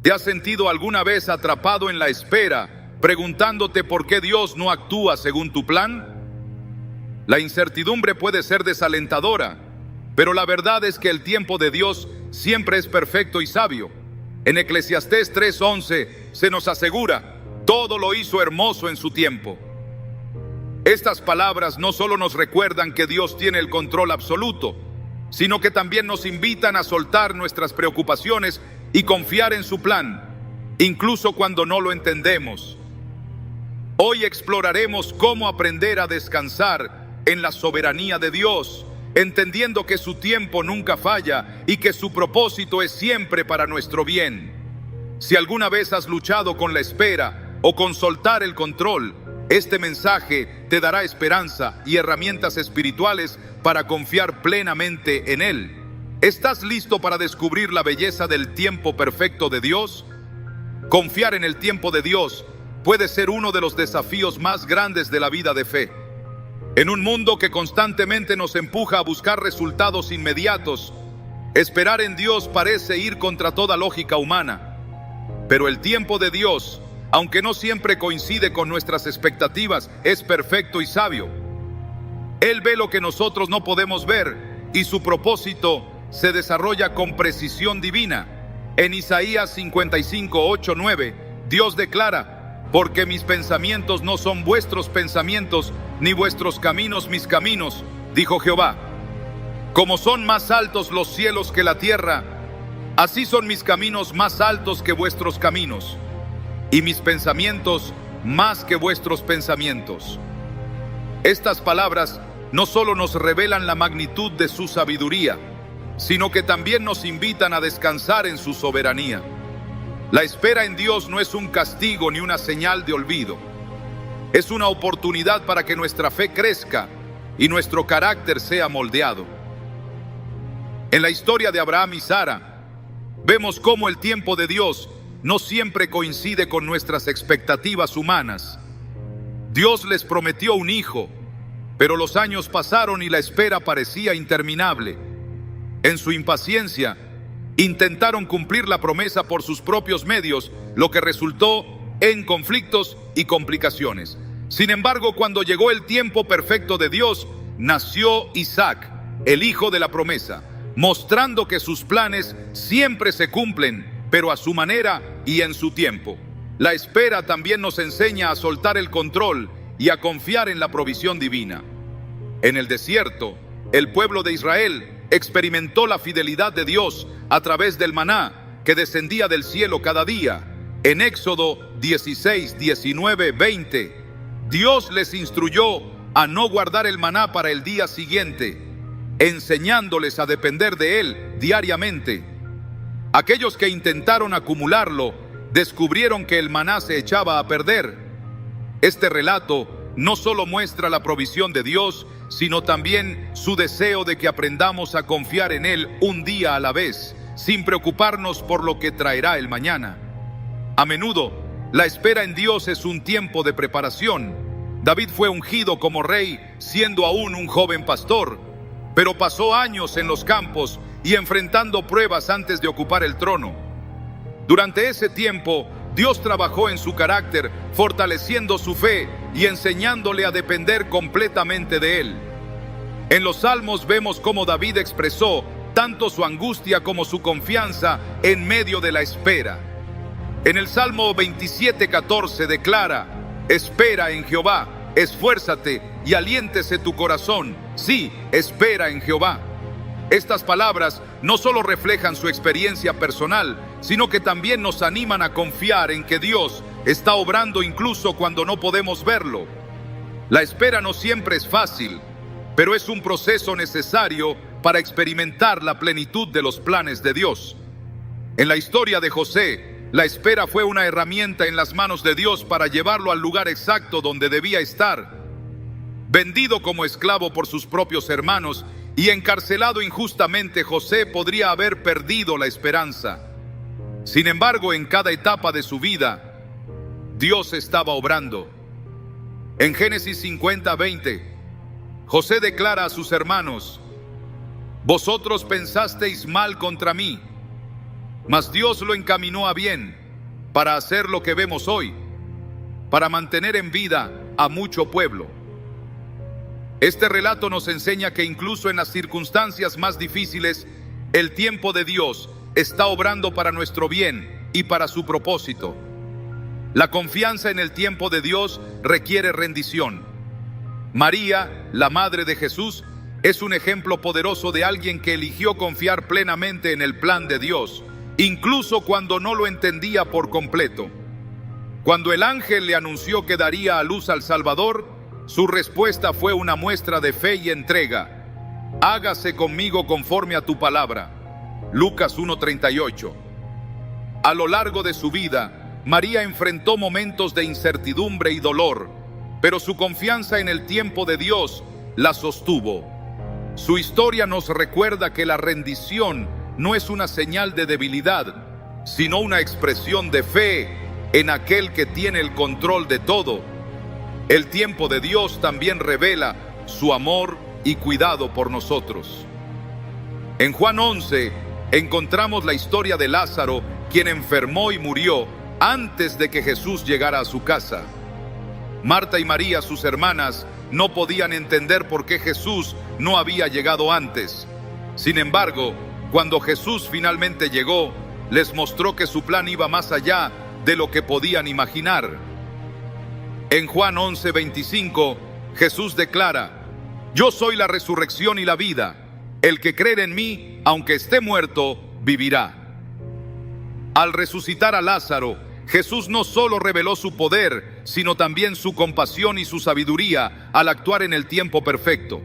¿Te has sentido alguna vez atrapado en la espera, preguntándote por qué Dios no actúa según tu plan? La incertidumbre puede ser desalentadora, pero la verdad es que el tiempo de Dios siempre es perfecto y sabio. En Eclesiastés 3:11 se nos asegura: todo lo hizo hermoso en su tiempo. Estas palabras no solo nos recuerdan que Dios tiene el control absoluto, sino que también nos invitan a soltar nuestras preocupaciones y confiar en su plan, incluso cuando no lo entendemos. Hoy exploraremos cómo aprender a descansar en la soberanía de Dios, entendiendo que su tiempo nunca falla y que su propósito es siempre para nuestro bien. Si alguna vez has luchado con la espera o con soltar el control, este mensaje te dará esperanza y herramientas espirituales para confiar plenamente en Él. ¿Estás listo para descubrir la belleza del tiempo perfecto de Dios? Confiar en el tiempo de Dios puede ser uno de los desafíos más grandes de la vida de fe. En un mundo que constantemente nos empuja a buscar resultados inmediatos, esperar en Dios parece ir contra toda lógica humana. Pero el tiempo de Dios, aunque no siempre coincide con nuestras expectativas, es perfecto y sabio. Él ve lo que nosotros no podemos ver y su propósito se desarrolla con precisión divina. En Isaías 55:8-9, Dios declara: porque mis pensamientos no son vuestros pensamientos, ni vuestros caminos mis caminos, dijo Jehová. Como son más altos los cielos que la tierra, así son mis caminos más altos que vuestros caminos, y mis pensamientos más que vuestros pensamientos. Estas palabras no solo nos revelan la magnitud de su sabiduría, sino que también nos invitan a descansar en su soberanía. La espera en Dios no es un castigo ni una señal de olvido. Es una oportunidad para que nuestra fe crezca y nuestro carácter sea moldeado. En la historia de Abraham y Sara, vemos cómo el tiempo de Dios no siempre coincide con nuestras expectativas humanas. Dios les prometió un hijo, pero los años pasaron y la espera parecía interminable. En su impaciencia, intentaron cumplir la promesa por sus propios medios, lo que resultó en conflictos y complicaciones. Sin embargo, cuando llegó el tiempo perfecto de Dios, nació Isaac, el hijo de la promesa, mostrando que sus planes siempre se cumplen, pero a su manera y en su tiempo. La espera también nos enseña a soltar el control y a confiar en la provisión divina. En el desierto, el pueblo de Israel experimentó la fidelidad de Dios a través del maná que descendía del cielo cada día. En Éxodo 16, 19, 20, Dios les instruyó a no guardar el maná para el día siguiente, enseñándoles a depender de él diariamente. Aquellos que intentaron acumularlo descubrieron que el maná se echaba a perder. Este relato no solo muestra la provisión de Dios, sino también su deseo de que aprendamos a confiar en Él un día a la vez, sin preocuparnos por lo que traerá el mañana. A menudo, la espera en Dios es un tiempo de preparación. David fue ungido como rey siendo aún un joven pastor, pero pasó años en los campos y enfrentando pruebas antes de ocupar el trono. Durante ese tiempo, Dios trabajó en su carácter, fortaleciendo su fe y enseñándole a depender completamente de Él. En los Salmos vemos cómo David expresó tanto su angustia como su confianza en medio de la espera. En el Salmo 27:14 declara: espera en Jehová, esfuérzate y aliéntese tu corazón. Sí, espera en Jehová. Estas palabras no solo reflejan su experiencia personal, sino que también nos animan a confiar en que Dios está obrando incluso cuando no podemos verlo. La espera no siempre es fácil, pero es un proceso necesario para experimentar la plenitud de los planes de Dios. En la historia de José, la espera fue una herramienta en las manos de Dios para llevarlo al lugar exacto donde debía estar. Vendido como esclavo por sus propios hermanos y encarcelado injustamente, José podría haber perdido la esperanza. Sin embargo, en cada etapa de su vida, Dios estaba obrando. En Génesis 50:20, José declara a sus hermanos: vosotros pensasteis mal contra mí, mas Dios lo encaminó a bien para hacer lo que vemos hoy, para mantener en vida a mucho pueblo. Este relato nos enseña que incluso en las circunstancias más difíciles, el tiempo de Dios está obrando para nuestro bien y para su propósito. La confianza en el tiempo de Dios requiere rendición. María, la madre de Jesús, es un ejemplo poderoso de alguien que eligió confiar plenamente en el plan de Dios, incluso cuando no lo entendía por completo. Cuando el ángel le anunció que daría a luz al Salvador, su respuesta fue una muestra de fe y entrega. Hágase conmigo conforme a tu palabra. Lucas 1:38. A lo largo de su vida, María enfrentó momentos de incertidumbre y dolor, pero su confianza en el tiempo de Dios la sostuvo. Su historia nos recuerda que la rendición no es una señal de debilidad, sino una expresión de fe en aquel que tiene el control de todo. El tiempo de Dios también revela su amor y cuidado por nosotros. En Juan 11 encontramos la historia de Lázaro, quien enfermó y murió antes de que Jesús llegara a su casa. Marta y María, sus hermanas, no podían entender por qué Jesús no había llegado antes. Sin embargo, cuando Jesús finalmente llegó, les mostró que su plan iba más allá de lo que podían imaginar. En Juan 11:25, Jesús declara: Yo soy la resurrección y la vida. El que cree en mí, aunque esté muerto, vivirá. Al resucitar a Lázaro, Jesús no solo reveló su poder, sino también su compasión y su sabiduría al actuar en el tiempo perfecto.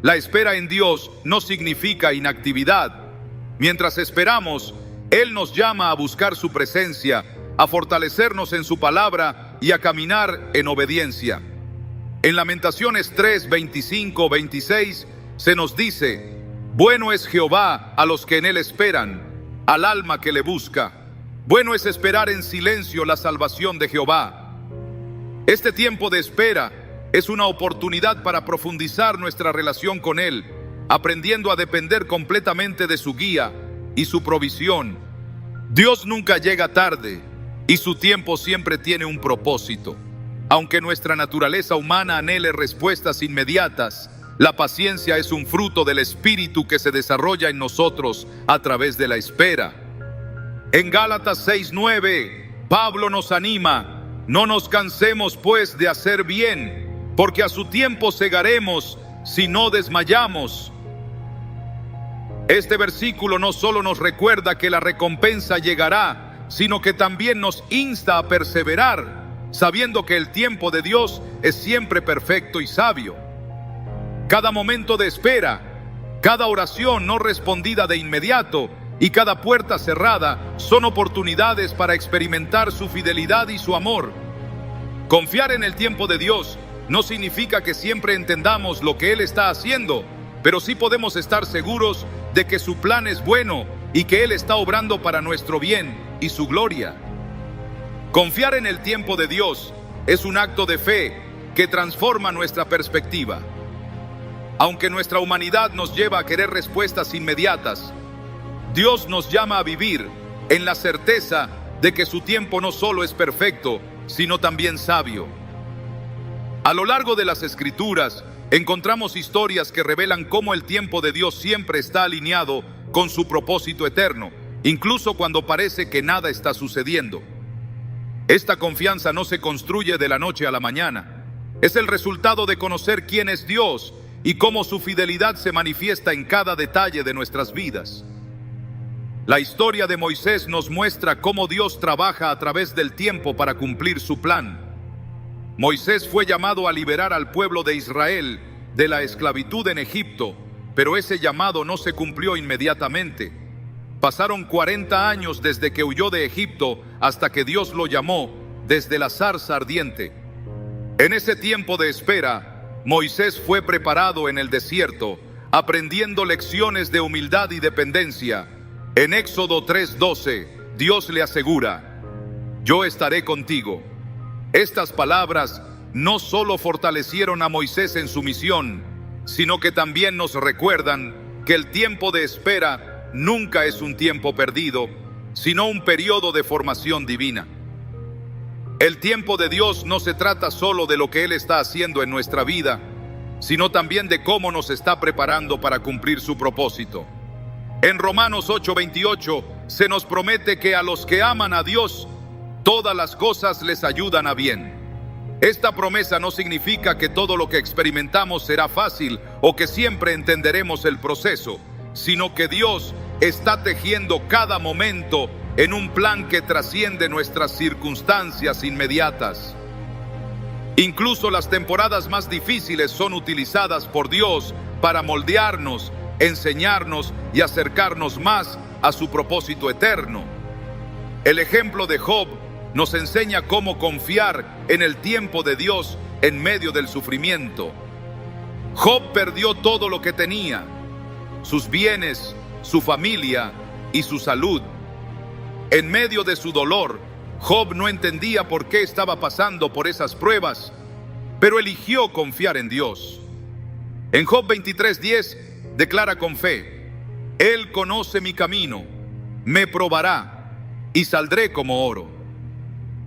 La espera en Dios no significa inactividad. Mientras esperamos, Él nos llama a buscar su presencia, a fortalecernos en su palabra y a caminar en obediencia. En Lamentaciones 3:25-26 se nos dice: Bueno es Jehová a los que en él esperan, al alma que le busca. Bueno es esperar en silencio la salvación de Jehová. Este tiempo de espera es una oportunidad para profundizar nuestra relación con Él, aprendiendo a depender completamente de su guía y su provisión. Dios nunca llega tarde y su tiempo siempre tiene un propósito. Aunque nuestra naturaleza humana anhele respuestas inmediatas, la paciencia es un fruto del Espíritu que se desarrolla en nosotros a través de la espera. En Gálatas 6:9, Pablo nos anima: No nos cansemos pues de hacer bien, porque a su tiempo segaremos si no desmayamos. Este versículo no solo nos recuerda que la recompensa llegará, sino que también nos insta a perseverar, sabiendo que el tiempo de Dios es siempre perfecto y sabio. Cada momento de espera, cada oración no respondida de inmediato y cada puerta cerrada son oportunidades para experimentar su fidelidad y su amor. Confiar en el tiempo de Dios no significa que siempre entendamos lo que Él está haciendo, pero sí podemos estar seguros de que su plan es bueno y que Él está obrando para nuestro bien y su gloria. Confiar en el tiempo de Dios es un acto de fe que transforma nuestra perspectiva. Aunque nuestra humanidad nos lleva a querer respuestas inmediatas, Dios nos llama a vivir en la certeza de que su tiempo no solo es perfecto, sino también sabio. A lo largo de las Escrituras encontramos historias que revelan cómo el tiempo de Dios siempre está alineado con su propósito eterno, incluso cuando parece que nada está sucediendo. Esta confianza no se construye de la noche a la mañana. Es el resultado de conocer quién es Dios y cómo su fidelidad se manifiesta en cada detalle de nuestras vidas. La historia de Moisés nos muestra cómo Dios trabaja a través del tiempo para cumplir su plan. Moisés fue llamado a liberar al pueblo de Israel de la esclavitud en Egipto, pero ese llamado no se cumplió inmediatamente. Pasaron 40 años desde que huyó de Egipto hasta que Dios lo llamó desde la zarza ardiente. En ese tiempo de espera, Moisés fue preparado en el desierto, aprendiendo lecciones de humildad y dependencia. En Éxodo 3:12, Dios le asegura: Yo estaré contigo. Estas palabras no solo fortalecieron a Moisés en su misión, sino que también nos recuerdan que el tiempo de espera nunca es un tiempo perdido, sino un periodo de formación divina. El tiempo de Dios no se trata solo de lo que Él está haciendo en nuestra vida, sino también de cómo nos está preparando para cumplir su propósito. En Romanos 8:28 se nos promete que a los que aman a Dios, todas las cosas les ayudan a bien. Esta promesa no significa que todo lo que experimentamos será fácil o que siempre entenderemos el proceso, sino que Dios está tejiendo cada momento en un plan que trasciende nuestras circunstancias inmediatas. Incluso las temporadas más difíciles son utilizadas por Dios para moldearnos, enseñarnos y acercarnos más a su propósito eterno. El ejemplo de Job nos enseña cómo confiar en el tiempo de Dios en medio del sufrimiento. Job perdió todo lo que tenía: sus bienes, su familia y su salud. En medio de su dolor, Job no entendía por qué estaba pasando por esas pruebas, pero eligió confiar en Dios. En Job 23:10 declara con fe: Él conoce mi camino, me probará y saldré como oro.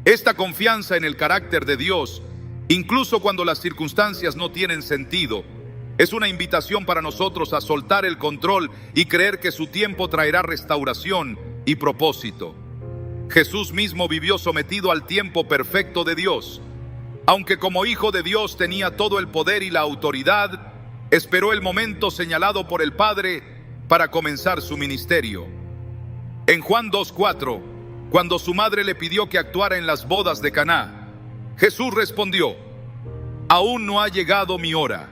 Esta confianza en el carácter de Dios, incluso cuando las circunstancias no tienen sentido, es una invitación para nosotros a soltar el control y creer que su tiempo traerá restauración y propósito. Jesús mismo vivió sometido al tiempo perfecto de Dios. Aunque como Hijo de Dios tenía todo el poder y la autoridad, esperó el momento señalado por el Padre para comenzar su ministerio. En Juan 2:4, cuando su madre le pidió que actuara en las bodas de Caná, Jesús respondió: aún no ha llegado mi hora.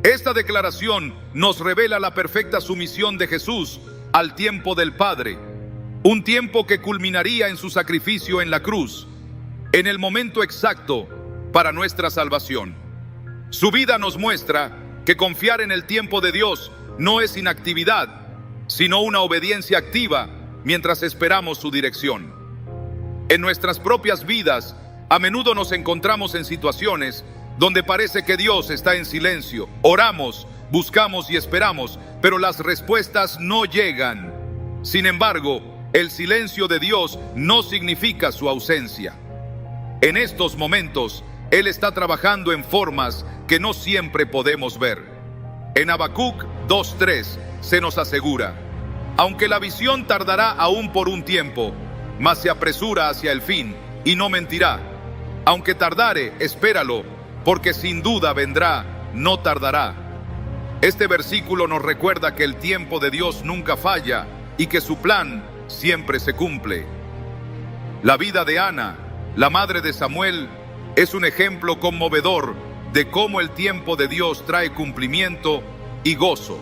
Esta declaración nos revela la perfecta sumisión de Jesús al tiempo del Padre, un tiempo que culminaría en su sacrificio en la cruz, en el momento exacto para nuestra salvación. Su vida nos muestra que confiar en el tiempo de Dios no es inactividad, sino una obediencia activa mientras esperamos su dirección. En nuestras propias vidas, a menudo nos encontramos en situaciones donde parece que Dios está en silencio. Oramos, buscamos y esperamos, pero las respuestas no llegan. Sin embargo, el silencio de Dios no significa su ausencia. En estos momentos, Él está trabajando en formas que no siempre podemos ver. En Habacuc 2:3 se nos asegura: aunque la visión tardará aún por un tiempo, mas se apresura hacia el fin y no mentirá. Aunque tardare, espéralo, porque sin duda vendrá, no tardará. Este versículo nos recuerda que el tiempo de Dios nunca falla y que su plan siempre se cumple. La vida de Ana, la madre de Samuel, es un ejemplo conmovedor de cómo el tiempo de Dios trae cumplimiento y gozo.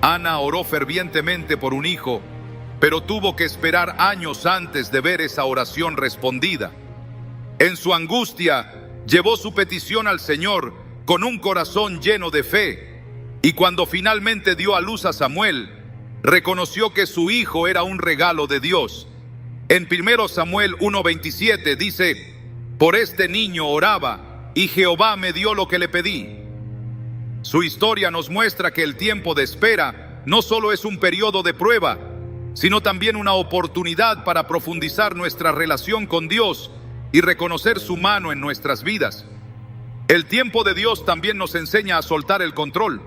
Ana oró fervientemente por un hijo, pero tuvo que esperar años antes de ver esa oración respondida. En su angustia, llevó su petición al Señor con un corazón lleno de fe, y cuando finalmente dio a luz a Samuel, reconoció que su hijo era un regalo de Dios. En 1 Samuel 1:27 dice: por este niño oraba, y Jehová me dio lo que le pedí. Su historia nos muestra que el tiempo de espera no solo es un periodo de prueba, sino también una oportunidad para profundizar nuestra relación con Dios y reconocer su mano en nuestras vidas. El tiempo de Dios también nos enseña a soltar el control.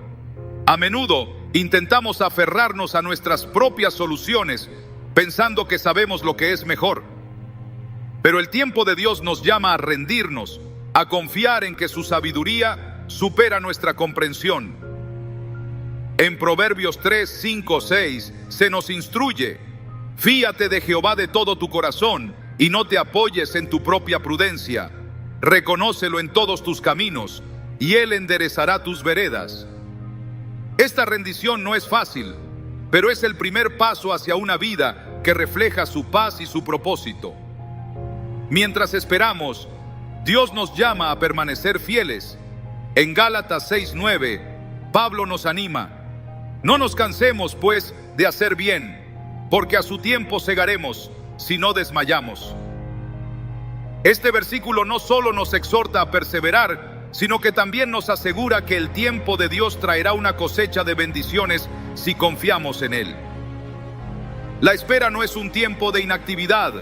A menudo intentamos aferrarnos a nuestras propias soluciones, pensando que sabemos lo que es mejor. Pero el tiempo de Dios nos llama a rendirnos, a confiar en que su sabiduría supera nuestra comprensión. En Proverbios 3, 5, 6 se nos instruye: fíate de Jehová de todo tu corazón y no te apoyes en tu propia prudencia. Reconócelo en todos tus caminos y Él enderezará tus veredas. Esta rendición no es fácil, pero es el primer paso hacia una vida que refleja su paz y su propósito. Mientras esperamos, Dios nos llama a permanecer fieles. En Gálatas 6:9, Pablo nos anima: no nos cansemos, pues, de hacer bien, porque a su tiempo segaremos, si no desmayamos. Este versículo no solo nos exhorta a perseverar, sino que también nos asegura que el tiempo de Dios traerá una cosecha de bendiciones si confiamos en Él. La espera no es un tiempo de inactividad,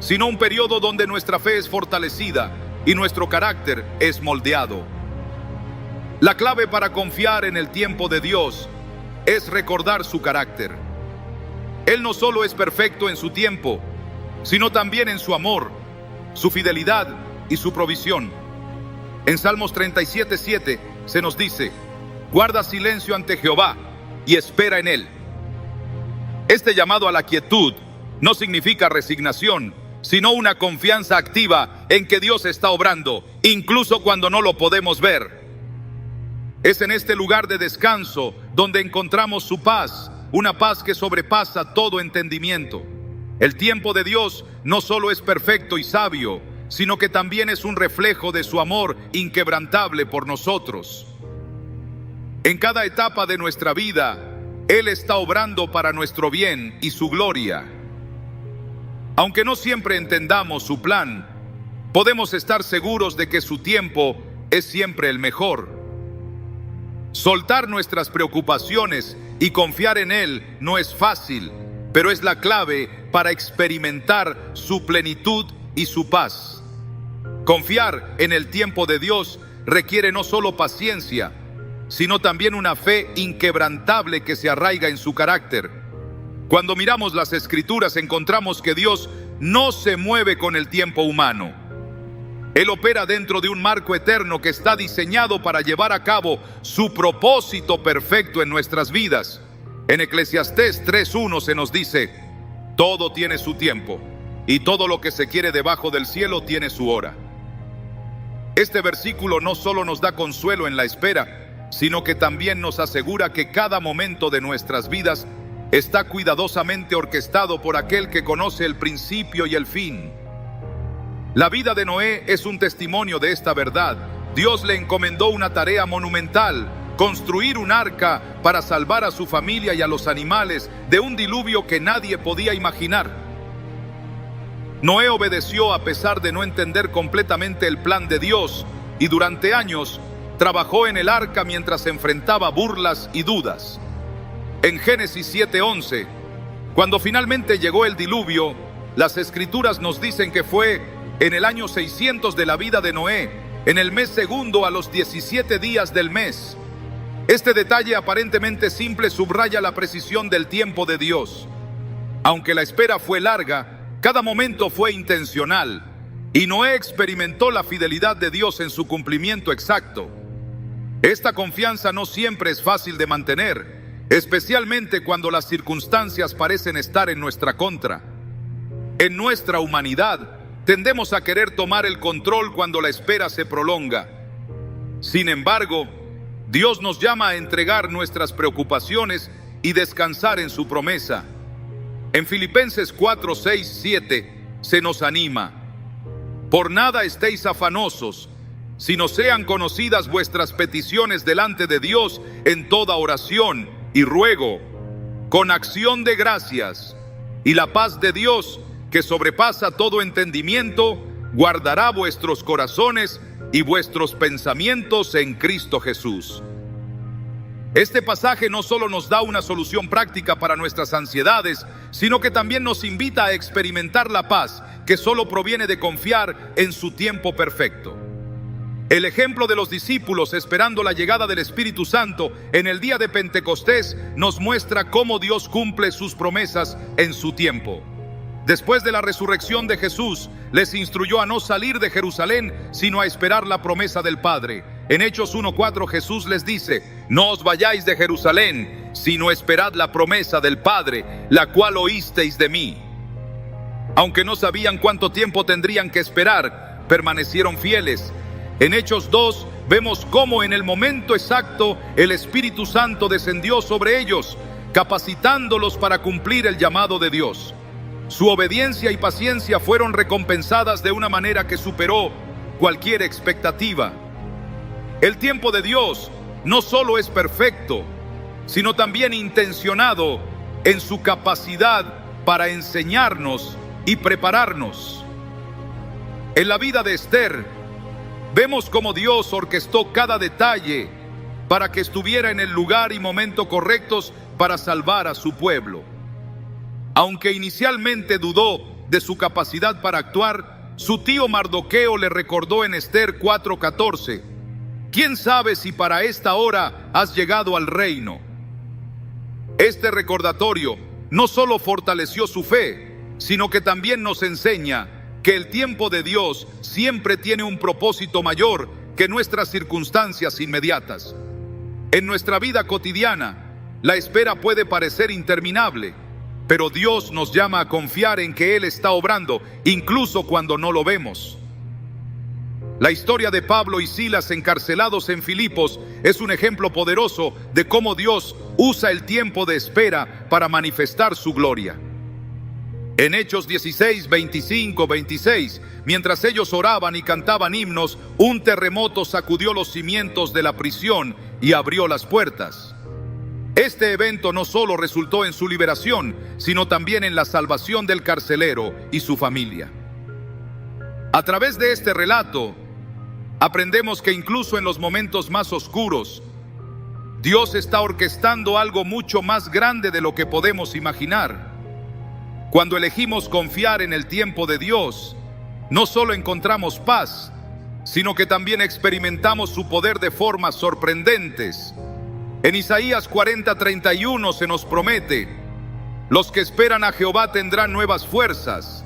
sino un periodo donde nuestra fe es fortalecida y nuestro carácter es moldeado. La clave para confiar en el tiempo de Dios es recordar su carácter. Él no solo es perfecto en su tiempo, sino también en su amor, su fidelidad y su provisión. En Salmos 37:7 se nos dice: guarda silencio ante Jehová y espera en Él. Este llamado a la quietud no significa resignación, sino una confianza activa en que Dios está obrando, incluso cuando no lo podemos ver. Es en este lugar de descanso donde encontramos su paz, una paz que sobrepasa todo entendimiento. El tiempo de Dios no solo es perfecto y sabio, sino que también es un reflejo de su amor inquebrantable por nosotros. En cada etapa de nuestra vida, Él está obrando para nuestro bien y su gloria. Aunque no siempre entendamos su plan, podemos estar seguros de que su tiempo es siempre el mejor. Soltar nuestras preocupaciones y confiar en Él no es fácil, pero es la clave para experimentar su plenitud y su paz. Confiar en el tiempo de Dios requiere no solo paciencia, sino también una fe inquebrantable que se arraiga en su carácter. Cuando miramos las Escrituras encontramos que Dios no se mueve con el tiempo humano. Él opera dentro de un marco eterno que está diseñado para llevar a cabo su propósito perfecto en nuestras vidas. En Eclesiastés 3:1 se nos dice: todo tiene su tiempo, y todo lo que se quiere debajo del cielo tiene su hora. Este versículo no solo nos da consuelo en la espera, sino que también nos asegura que cada momento de nuestras vidas está cuidadosamente orquestado por aquel que conoce el principio y el fin. La vida de Noé es un testimonio de esta verdad. Dios le encomendó una tarea monumental: construir un arca para salvar a su familia y a los animales de un diluvio que nadie podía imaginar. Noé obedeció a pesar de no entender completamente el plan de Dios, y durante años trabajó en el arca mientras enfrentaba burlas y dudas. En Génesis 7:11, cuando finalmente llegó el diluvio, las Escrituras nos dicen que fue en el año 600 de la vida de Noé, en el mes segundo a los 17 días del mes. Este detalle aparentemente simple subraya la precisión del tiempo de Dios. Aunque la espera fue larga, cada momento fue intencional, y Noé experimentó la fidelidad de Dios en su cumplimiento exacto. Esta confianza no siempre es fácil de mantener, especialmente cuando las circunstancias parecen estar en nuestra contra. En nuestra humanidad, tendemos a querer tomar el control cuando la espera se prolonga. Sin embargo, Dios nos llama a entregar nuestras preocupaciones y descansar en su promesa. En Filipenses 4:6-7 se nos anima: por nada estéis afanosos, sino sean conocidas vuestras peticiones delante de Dios en toda oración y ruego, con acción de gracias, y la paz de Dios, que sobrepasa todo entendimiento, guardará vuestros corazones y vuestros pensamientos en Cristo Jesús. Este pasaje no solo nos da una solución práctica para nuestras ansiedades, sino que también nos invita a experimentar la paz que solo proviene de confiar en su tiempo perfecto. El ejemplo de los discípulos esperando la llegada del Espíritu Santo en el día de Pentecostés nos muestra cómo Dios cumple sus promesas en su tiempo. Después de la resurrección de Jesús, les instruyó a no salir de Jerusalén, sino a esperar la promesa del Padre. En Hechos 1:4 Jesús les dice: no os vayáis de Jerusalén, sino esperad la promesa del Padre, la cual oísteis de mí. Aunque no sabían cuánto tiempo tendrían que esperar, permanecieron fieles. En Hechos 2 vemos cómo en el momento exacto el Espíritu Santo descendió sobre ellos, capacitándolos para cumplir el llamado de Dios. Su obediencia y paciencia fueron recompensadas de una manera que superó cualquier expectativa. El tiempo de Dios no solo es perfecto, sino también intencionado en su capacidad para enseñarnos y prepararnos. En la vida de Esther, vemos cómo Dios orquestó cada detalle para que estuviera en el lugar y momento correctos para salvar a su pueblo. Aunque inicialmente dudó de su capacidad para actuar, su tío Mardoqueo le recordó en Esther 4:14: ¿quién sabe si para esta hora has llegado al reino? Este recordatorio no solo fortaleció su fe, sino que también nos enseña que el tiempo de Dios siempre tiene un propósito mayor que nuestras circunstancias inmediatas. En nuestra vida cotidiana, la espera puede parecer interminable, pero Dios nos llama a confiar en que Él está obrando, incluso cuando no lo vemos. La historia de Pablo y Silas encarcelados en Filipos es un ejemplo poderoso de cómo Dios usa el tiempo de espera para manifestar su gloria. En Hechos 16, 25, 26, mientras ellos oraban y cantaban himnos, un terremoto sacudió los cimientos de la prisión y abrió las puertas. Este evento no solo resultó en su liberación, sino también en la salvación del carcelero y su familia. A través de este relato, aprendemos que incluso en los momentos más oscuros, Dios está orquestando algo mucho más grande de lo que podemos imaginar. Cuando elegimos confiar en el tiempo de Dios, no solo encontramos paz, sino que también experimentamos su poder de formas sorprendentes. En Isaías 40:31 se nos promete: los que esperan a Jehová tendrán nuevas fuerzas,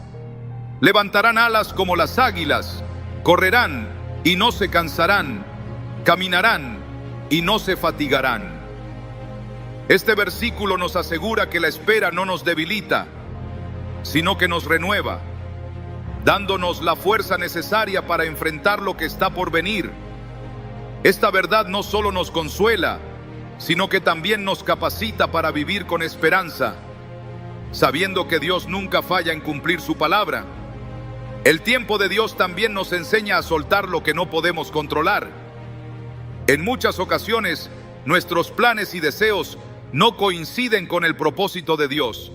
levantarán alas como las águilas, correrán y no se cansarán, caminarán y no se fatigarán. Este versículo nos asegura que la espera no nos debilita, sino que nos renueva, dándonos la fuerza necesaria para enfrentar lo que está por venir. Esta verdad no solo nos consuela, sino que también nos capacita para vivir con esperanza, sabiendo que Dios nunca falla en cumplir su palabra. El tiempo de Dios también nos enseña a soltar lo que no podemos controlar. En muchas ocasiones, nuestros planes y deseos no coinciden con el propósito de Dios,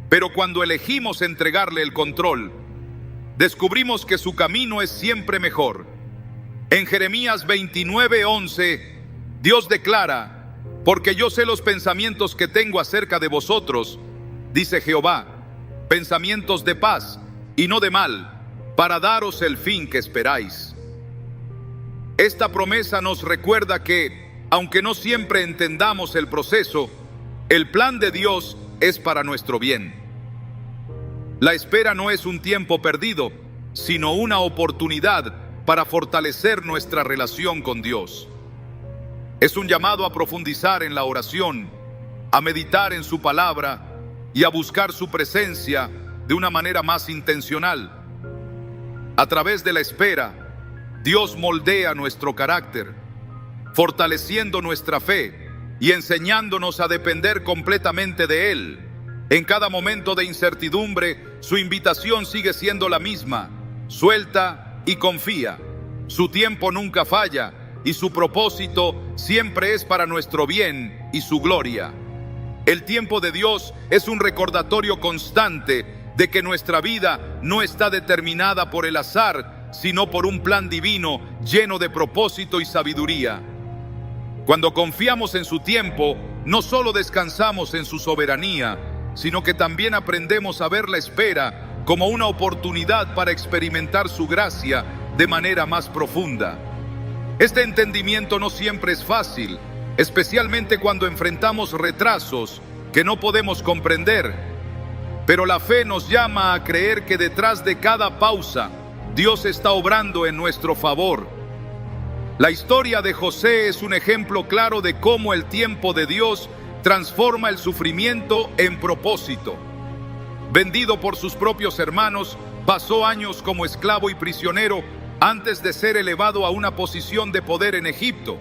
pero cuando elegimos entregarle el control, descubrimos que su camino es siempre mejor. En Jeremías 29:11, Dios declara: porque yo sé los pensamientos que tengo acerca de vosotros, dice Jehová, pensamientos de paz y no de mal, para daros el fin que esperáis. Esta promesa nos recuerda que, aunque no siempre entendamos el proceso, el plan de Dios es para nuestro bien. La espera no es un tiempo perdido, sino una oportunidad para fortalecer nuestra relación con Dios. Es un llamado a profundizar en la oración, a meditar en su palabra y a buscar su presencia de una manera más intencional. A través de la espera, Dios moldea nuestro carácter, fortaleciendo nuestra fe y enseñándonos a depender completamente de Él. En cada momento de incertidumbre, su invitación sigue siendo la misma: suelta y confía. Su tiempo nunca falla y su propósito siempre es para nuestro bien y su gloria. El tiempo de Dios es un recordatorio constante de que nuestra vida no está determinada por el azar, sino por un plan divino lleno de propósito y sabiduría. Cuando confiamos en su tiempo, no solo descansamos en su soberanía, sino que también aprendemos a ver la espera como una oportunidad para experimentar su gracia de manera más profunda. Este entendimiento no siempre es fácil, especialmente cuando enfrentamos retrasos que no podemos comprender, pero la fe nos llama a creer que detrás de cada pausa, Dios está obrando en nuestro favor. La historia de José es un ejemplo claro de cómo el tiempo de Dios transforma el sufrimiento en propósito. Vendido por sus propios hermanos, pasó años como esclavo y prisionero antes de ser elevado a una posición de poder en Egipto.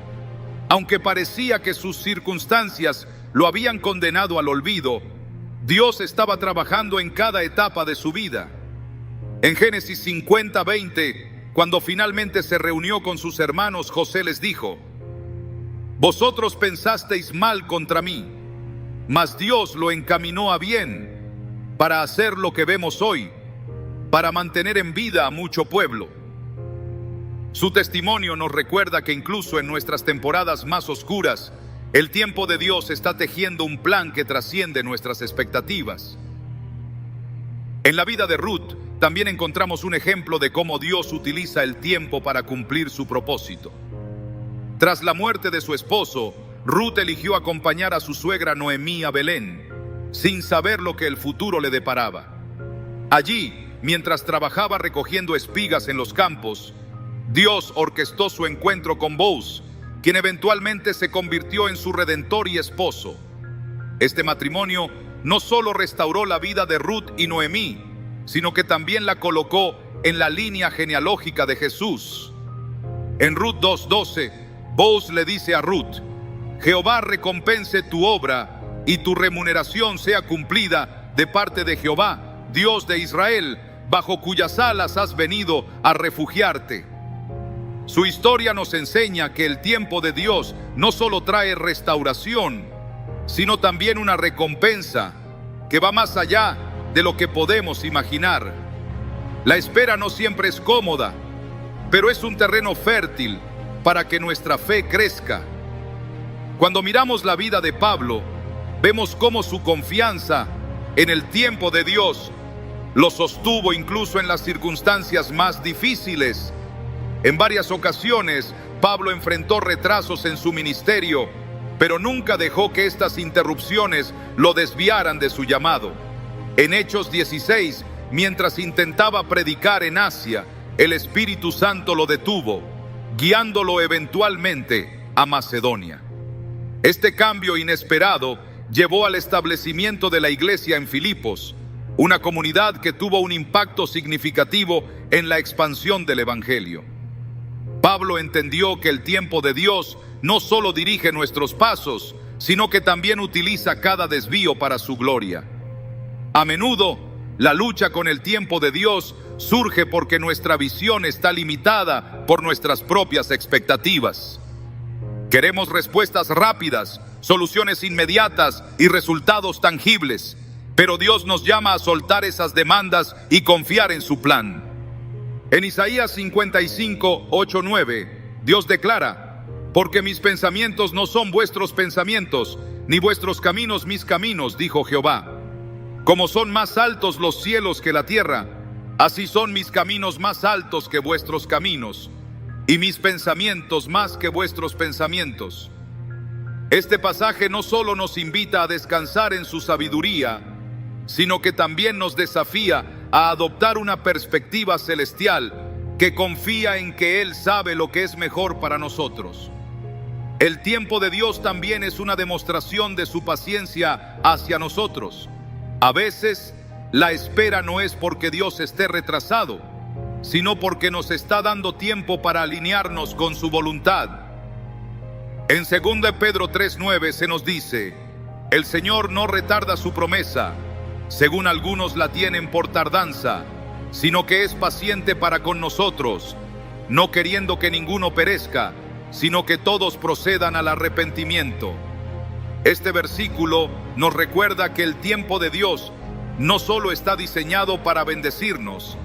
Aunque parecía que sus circunstancias lo habían condenado al olvido, Dios estaba trabajando en cada etapa de su vida. En Génesis 50:20, cuando finalmente se reunió con sus hermanos, José les dijo: vosotros pensasteis mal contra mí, mas Dios lo encaminó a bien para hacer lo que vemos hoy, para mantener en vida a mucho pueblo. Su testimonio nos recuerda que incluso en nuestras temporadas más oscuras, el tiempo de Dios está tejiendo un plan que trasciende nuestras expectativas. En la vida de Ruth también encontramos un ejemplo de cómo Dios utiliza el tiempo para cumplir su propósito. Tras la muerte de su esposo, Ruth eligió acompañar a su suegra Noemí a Belén, sin saber lo que el futuro le deparaba. Allí, mientras trabajaba recogiendo espigas en los campos, Dios orquestó su encuentro con Boaz, quien eventualmente se convirtió en su redentor y esposo. Este matrimonio no solo restauró la vida de Ruth y Noemí, sino que también la colocó en la línea genealógica de Jesús. En Ruth 2:12, Boaz le dice a Ruth: Jehová recompense tu obra y tu remuneración sea cumplida de parte de Jehová, Dios de Israel, bajo cuyas alas has venido a refugiarte. Su historia nos enseña que el tiempo de Dios no solo trae restauración, sino también una recompensa que va más allá de lo que podemos imaginar. La espera no siempre es cómoda, pero es un terreno fértil para que nuestra fe crezca. Cuando miramos la vida de Pablo, vemos cómo su confianza en el tiempo de Dios lo sostuvo incluso en las circunstancias más difíciles. En varias ocasiones, Pablo enfrentó retrasos en su ministerio, pero nunca dejó que estas interrupciones lo desviaran de su llamado. En Hechos 16, mientras intentaba predicar en Asia, el Espíritu Santo lo detuvo, guiándolo eventualmente a Macedonia. Este cambio inesperado llevó al establecimiento de la iglesia en Filipos, una comunidad que tuvo un impacto significativo en la expansión del Evangelio. Pablo entendió que el tiempo de Dios no solo dirige nuestros pasos, sino que también utiliza cada desvío para su gloria. A menudo, la lucha con el tiempo de Dios surge porque nuestra visión está limitada por nuestras propias expectativas. Queremos respuestas rápidas, soluciones inmediatas y resultados tangibles, pero Dios nos llama a soltar esas demandas y confiar en su plan. En Isaías 55, 8, 9, Dios declara: porque mis pensamientos no son vuestros pensamientos, ni vuestros caminos mis caminos, dijo Jehová. Como son más altos los cielos que la tierra, así son mis caminos más altos que vuestros caminos, y mis pensamientos más que vuestros pensamientos. Este pasaje no solo nos invita a descansar en su sabiduría, sino que también nos desafía a adoptar una perspectiva celestial que confía en que Él sabe lo que es mejor para nosotros. El tiempo de Dios también es una demostración de su paciencia hacia nosotros. A veces, la espera no es porque Dios esté retrasado, sino porque nos está dando tiempo para alinearnos con su voluntad. En 2 Pedro 3:9 se nos dice: el Señor no retarda su promesa, según algunos la tienen por tardanza, sino que es paciente para con nosotros, no queriendo que ninguno perezca, sino que todos procedan al arrepentimiento. Este versículo nos recuerda que el tiempo de Dios no solo está diseñado para bendecirnos,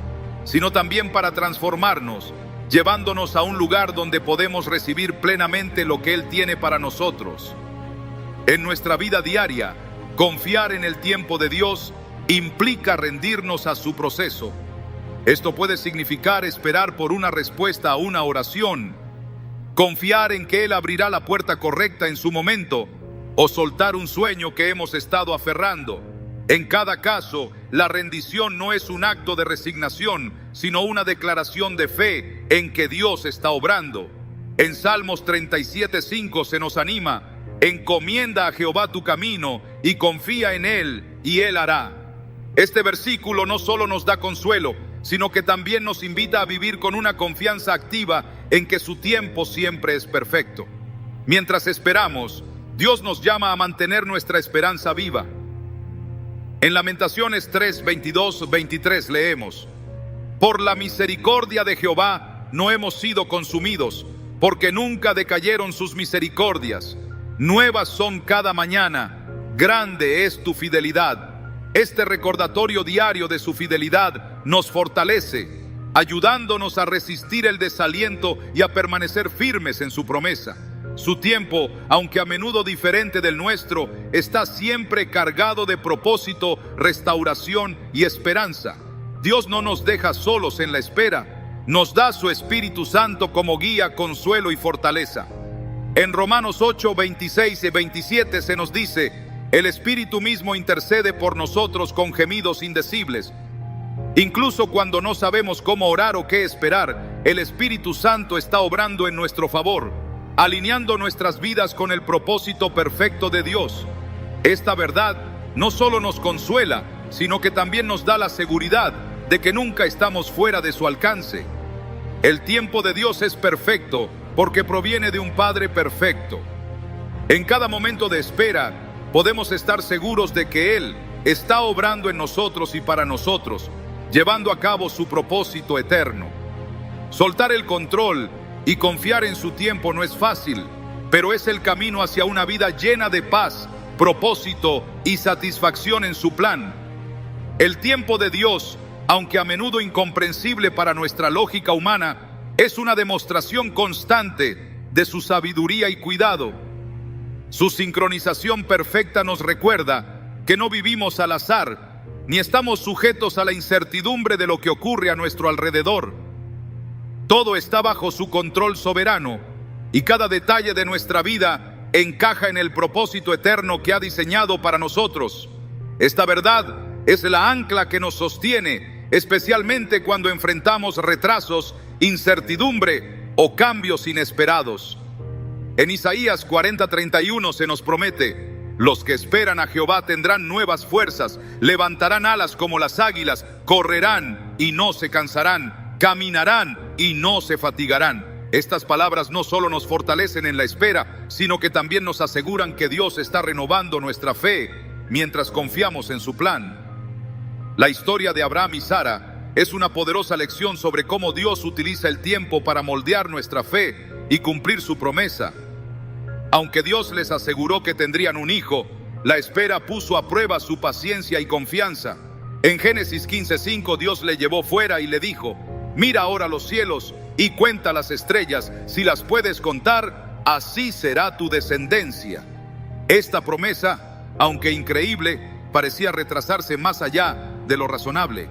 sino también para transformarnos, llevándonos a un lugar donde podemos recibir plenamente lo que Él tiene para nosotros. En nuestra vida diaria, confiar en el tiempo de Dios implica rendirnos a su proceso. Esto puede significar esperar por una respuesta a una oración, confiar en que Él abrirá la puerta correcta en su momento, o soltar un sueño que hemos estado aferrando. En cada caso, la rendición no es un acto de resignación, sino una declaración de fe en que Dios está obrando. En Salmos 37:5 se nos anima: encomienda a Jehová tu camino y confía en Él, y Él hará. Este versículo no solo nos da consuelo, sino que también nos invita a vivir con una confianza activa en que su tiempo siempre es perfecto. Mientras esperamos, Dios nos llama a mantener nuestra esperanza viva. En Lamentaciones 3:22-23 leemos: por la misericordia de Jehová no hemos sido consumidos, porque nunca decayeron sus misericordias. Nuevas son cada mañana, grande es tu fidelidad. Este recordatorio diario de su fidelidad nos fortalece, ayudándonos a resistir el desaliento y a permanecer firmes en su promesa. Su tiempo, aunque a menudo diferente del nuestro, está siempre cargado de propósito, restauración y esperanza. Dios no nos deja solos en la espera. Nos da su Espíritu Santo como guía, consuelo y fortaleza. En Romanos 8, 26 y 27 se nos dice: el Espíritu mismo intercede por nosotros con gemidos indecibles. Incluso cuando no sabemos cómo orar o qué esperar, el Espíritu Santo está obrando en nuestro favor, alineando nuestras vidas con el propósito perfecto de Dios. Esta verdad no solo nos consuela, sino que también nos da la seguridad de que nunca estamos fuera de su alcance. El tiempo de Dios es perfecto porque proviene de un Padre perfecto. En cada momento de espera, podemos estar seguros de que Él está obrando en nosotros y para nosotros, llevando a cabo su propósito eterno. Soltar el control y confiar en su tiempo no es fácil, pero es el camino hacia una vida llena de paz, propósito y satisfacción en su plan. El tiempo de Dios, aunque a menudo incomprensible para nuestra lógica humana, es una demostración constante de su sabiduría y cuidado. Su sincronización perfecta nos recuerda que no vivimos al azar, ni estamos sujetos a la incertidumbre de lo que ocurre a nuestro alrededor. Todo está bajo su control soberano, y cada detalle de nuestra vida encaja en el propósito eterno que ha diseñado para nosotros. Esta verdad es la ancla que nos sostiene, especialmente cuando enfrentamos retrasos, incertidumbre o cambios inesperados. En Isaías 40:31 se nos promete: los que esperan a Jehová tendrán nuevas fuerzas, levantarán alas como las águilas, correrán y no se cansarán, caminarán y no se fatigarán. Estas palabras no solo nos fortalecen en la espera, sino que también nos aseguran que Dios está renovando nuestra fe mientras confiamos en su plan. La historia de Abraham y Sara es una poderosa lección sobre cómo Dios utiliza el tiempo para moldear nuestra fe y cumplir su promesa. Aunque Dios les aseguró que tendrían un hijo, la espera puso a prueba su paciencia y confianza. En Génesis 15:5 Dios le llevó fuera y le dijo: mira ahora los cielos y cuenta las estrellas, si las puedes contar, así será tu descendencia. Esta promesa, aunque increíble, parecía retrasarse más allá de lo razonable.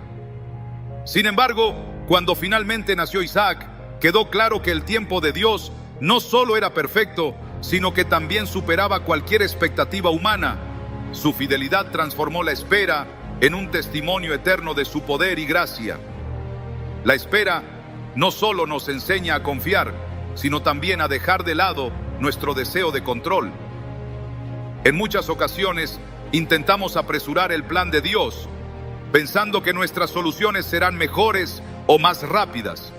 Sin embargo, cuando finalmente nació Isaac, quedó claro que el tiempo de Dios no solo era perfecto, sino que también superaba cualquier expectativa humana. Su fidelidad transformó la espera en un testimonio eterno de su poder y gracia. La espera no solo nos enseña a confiar, sino también a dejar de lado nuestro deseo de control. En muchas ocasiones intentamos apresurar el plan de Dios, pensando que nuestras soluciones serán mejores o más rápidas.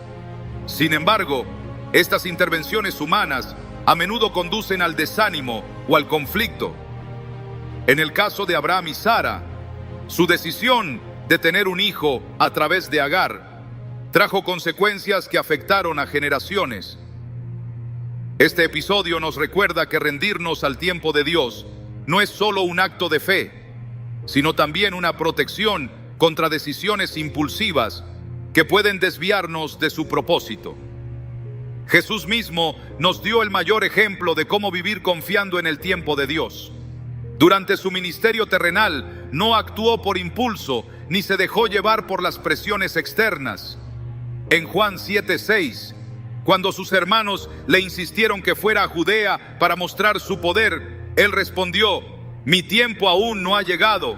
Sin embargo, estas intervenciones humanas a menudo conducen al desánimo o al conflicto. En el caso de Abraham y Sara, su decisión de tener un hijo a través de Agar trajo consecuencias que afectaron a generaciones. Este episodio nos recuerda que rendirnos al tiempo de Dios no es solo un acto de fe, sino también una protección contra decisiones impulsivas que pueden desviarnos de su propósito. Jesús mismo nos dio el mayor ejemplo de cómo vivir confiando en el tiempo de Dios. Durante su ministerio terrenal, no actuó por impulso, ni se dejó llevar por las presiones externas. En Juan 7:6, cuando sus hermanos le insistieron que fuera a Judea para mostrar su poder, él respondió: mi tiempo aún no ha llegado.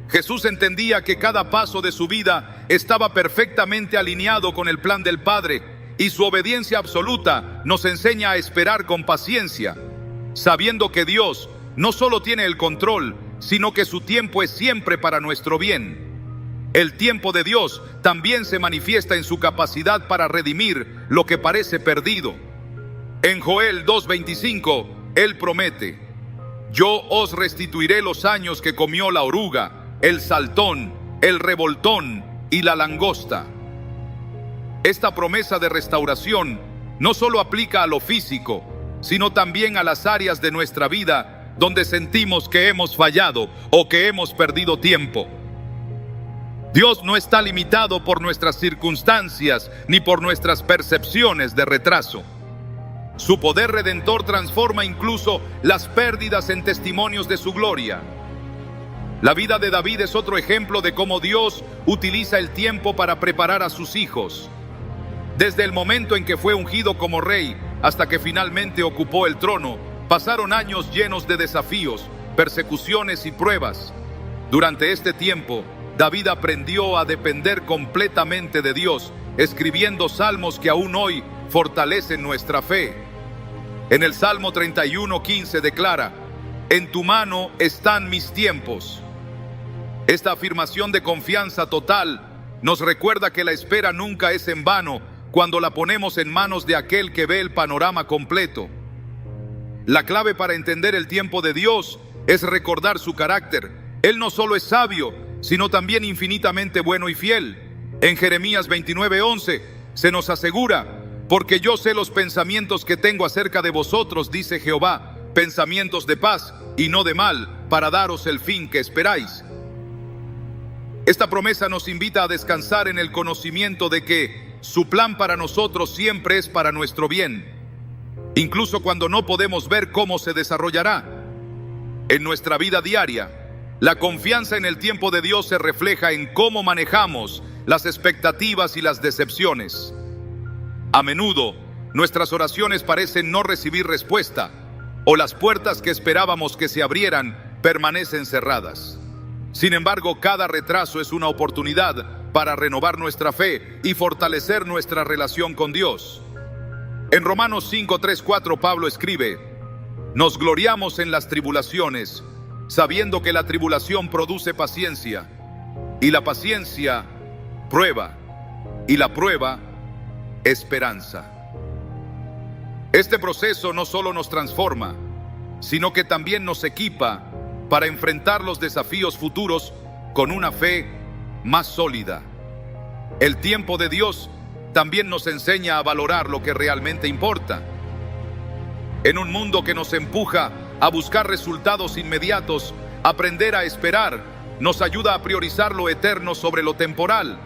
Jesús entendía que cada paso de su vida estaba perfectamente alineado con el plan del Padre, y su obediencia absoluta nos enseña a esperar con paciencia, sabiendo que Dios no solo tiene el control, sino que su tiempo es siempre para nuestro bien. El tiempo de Dios también se manifiesta en su capacidad para redimir lo que parece perdido. En Joel 2:25, Él promete: yo os restituiré los años que comió la oruga, el saltón, el revoltón y la langosta. Esta promesa de restauración no solo aplica a lo físico, sino también a las áreas de nuestra vida donde sentimos que hemos fallado o que hemos perdido tiempo. Dios no está limitado por nuestras circunstancias ni por nuestras percepciones de retraso. Su poder redentor transforma incluso las pérdidas en testimonios de su gloria. La vida de David es otro ejemplo de cómo Dios utiliza el tiempo para preparar a sus hijos. Desde el momento en que fue ungido como rey hasta que finalmente ocupó el trono, pasaron años llenos de desafíos, persecuciones y pruebas. Durante este tiempo, David aprendió a depender completamente de Dios, escribiendo salmos que aún hoy fortalecen nuestra fe. En el Salmo 31:15 declara: «En tu mano están mis tiempos». Esta afirmación de confianza total nos recuerda que la espera nunca es en vano cuando la ponemos en manos de aquel que ve el panorama completo. La clave para entender el tiempo de Dios es recordar su carácter. Él no solo es sabio, sino también infinitamente bueno y fiel. En Jeremías 29:11 se nos asegura: «Porque yo sé los pensamientos que tengo acerca de vosotros, dice Jehová, pensamientos de paz y no de mal, para daros el fin que esperáis». Esta promesa nos invita a descansar en el conocimiento de que su plan para nosotros siempre es para nuestro bien, incluso cuando no podemos ver cómo se desarrollará. En nuestra vida diaria, la confianza en el tiempo de Dios se refleja en cómo manejamos las expectativas y las decepciones. A menudo, nuestras oraciones parecen no recibir respuesta, o las puertas que esperábamos que se abrieran permanecen cerradas. Sin embargo, cada retraso es una oportunidad para renovar nuestra fe y fortalecer nuestra relación con Dios. En Romanos 5:3-4 Pablo escribe: «Nos gloriamos en las tribulaciones, sabiendo que la tribulación produce paciencia, y la paciencia, prueba, y la prueba, esperanza». Este proceso no solo nos transforma, sino que también nos equipa para enfrentar los desafíos futuros con una fe más sólida. El tiempo de Dios también nos enseña a valorar lo que realmente importa. En un mundo que nos empuja a buscar resultados inmediatos, aprender a esperar nos ayuda a priorizar lo eterno sobre lo temporal.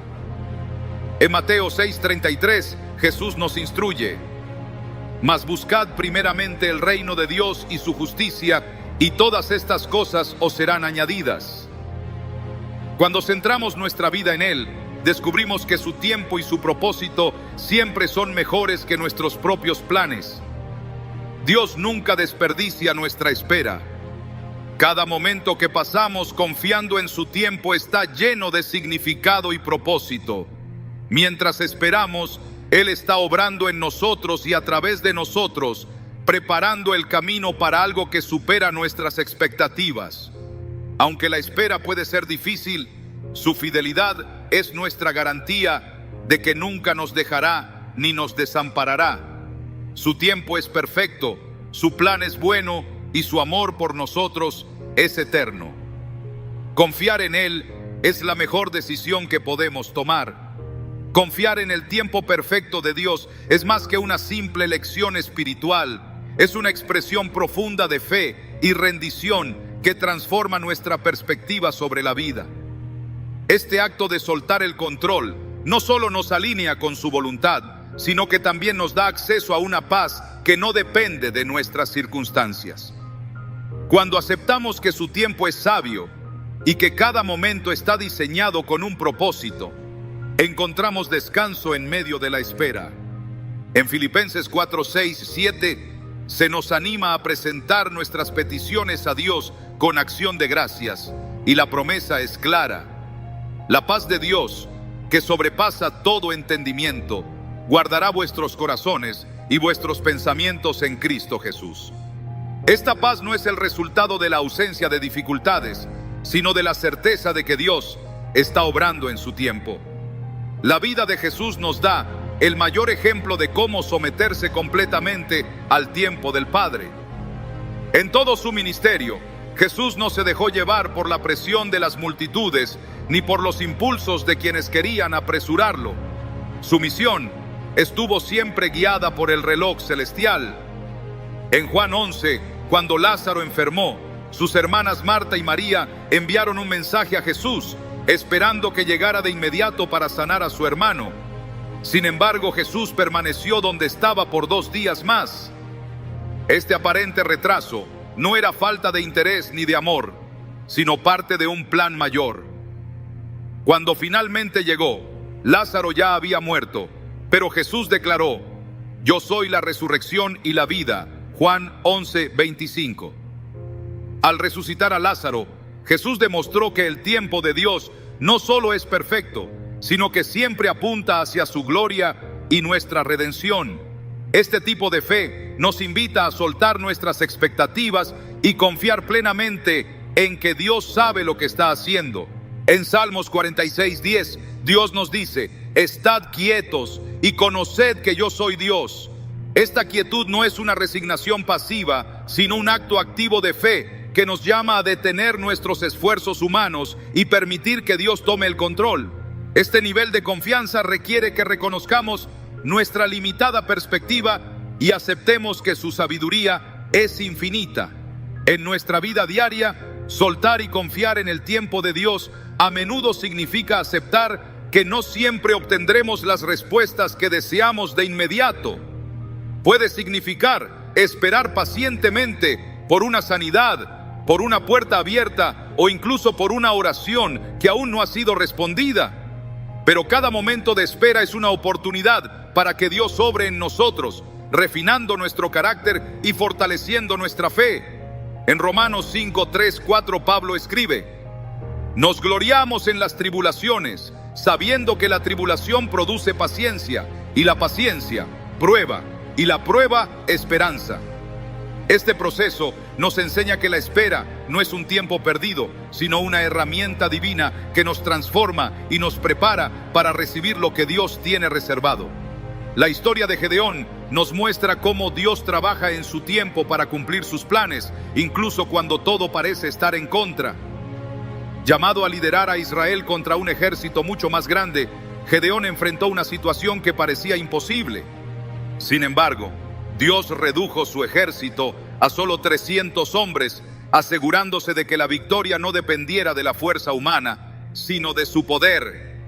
En Mateo 6:33, Jesús nos instruye: «Mas buscad primeramente el reino de Dios y su justicia, y todas estas cosas os serán añadidas». Cuando centramos nuestra vida en Él, descubrimos que su tiempo y su propósito siempre son mejores que nuestros propios planes. Dios nunca desperdicia nuestra espera. Cada momento que pasamos confiando en su tiempo está lleno de significado y propósito. Mientras esperamos, Él está obrando en nosotros y a través de nosotros, preparando el camino para algo que supera nuestras expectativas. Aunque la espera puede ser difícil, su fidelidad es nuestra garantía de que nunca nos dejará ni nos desamparará. Su tiempo es perfecto, su plan es bueno y su amor por nosotros es eterno. Confiar en Él es la mejor decisión que podemos tomar. Confiar en el tiempo perfecto de Dios es más que una simple lección espiritual. Es una expresión profunda de fe y rendición que transforma nuestra perspectiva sobre la vida. Este acto de soltar el control no solo nos alinea con su voluntad, sino que también nos da acceso a una paz que no depende de nuestras circunstancias. Cuando aceptamos que su tiempo es sabio y que cada momento está diseñado con un propósito, encontramos descanso en medio de la espera. En Filipenses 4:6-7 se nos anima a presentar nuestras peticiones a Dios con acción de gracias, y la promesa es clara: la paz de Dios, que sobrepasa todo entendimiento, guardará vuestros corazones y vuestros pensamientos en Cristo Jesús. Esta paz no es el resultado de la ausencia de dificultades, sino de la certeza de que Dios está obrando en su tiempo. La vida de Jesús nos da el mayor ejemplo de cómo someterse completamente al tiempo del Padre. En todo su ministerio, Jesús no se dejó llevar por la presión de las multitudes ni por los impulsos de quienes querían apresurarlo. Su misión estuvo siempre guiada por el reloj celestial. En Juan 11, cuando Lázaro enfermó, sus hermanas Marta y María enviaron un mensaje a Jesús, esperando que llegara de inmediato para sanar a su hermano. Sin embargo, Jesús permaneció donde estaba por 2 días más. Este aparente retraso no era falta de interés ni de amor, sino parte de un plan mayor. Cuando finalmente llegó, Lázaro ya había muerto, pero Jesús declaró: yo soy la resurrección y la vida. Juan 11:25. Al resucitar a Lázaro, Jesús demostró que el tiempo de Dios no solo es perfecto, sino que siempre apunta hacia su gloria y nuestra redención. Este tipo de fe nos invita a soltar nuestras expectativas y confiar plenamente en que Dios sabe lo que está haciendo. En Salmos 46:10, Dios nos dice: estad quietos y conoced que yo soy Dios. Esta quietud no es una resignación pasiva, sino un acto activo de fe que nos llama a detener nuestros esfuerzos humanos y permitir que Dios tome el control. Este nivel de confianza requiere que reconozcamos nuestra limitada perspectiva y aceptemos que su sabiduría es infinita. En nuestra vida diaria, soltar y confiar en el tiempo de Dios a menudo significa aceptar que no siempre obtendremos las respuestas que deseamos de inmediato. Puede significar esperar pacientemente por una sanidad, por una puerta abierta o incluso por una oración que aún no ha sido respondida. Pero cada momento de espera es una oportunidad para que Dios obre en nosotros, refinando nuestro carácter y fortaleciendo nuestra fe. En Romanos 5:3-4 Pablo escribe: nos gloriamos en las tribulaciones, sabiendo que la tribulación produce paciencia, y la paciencia, prueba, y la prueba, esperanza. Este proceso nos enseña que la espera no es un tiempo perdido, sino una herramienta divina que nos transforma y nos prepara para recibir lo que Dios tiene reservado. La historia de Gedeón nos muestra cómo Dios trabaja en su tiempo para cumplir sus planes, incluso cuando todo parece estar en contra. Llamado a liderar a Israel contra un ejército mucho más grande, Gedeón enfrentó una situación que parecía imposible. Sin embargo, Dios redujo su ejército a solo 300 hombres, asegurándose de que la victoria no dependiera de la fuerza humana, sino de su poder.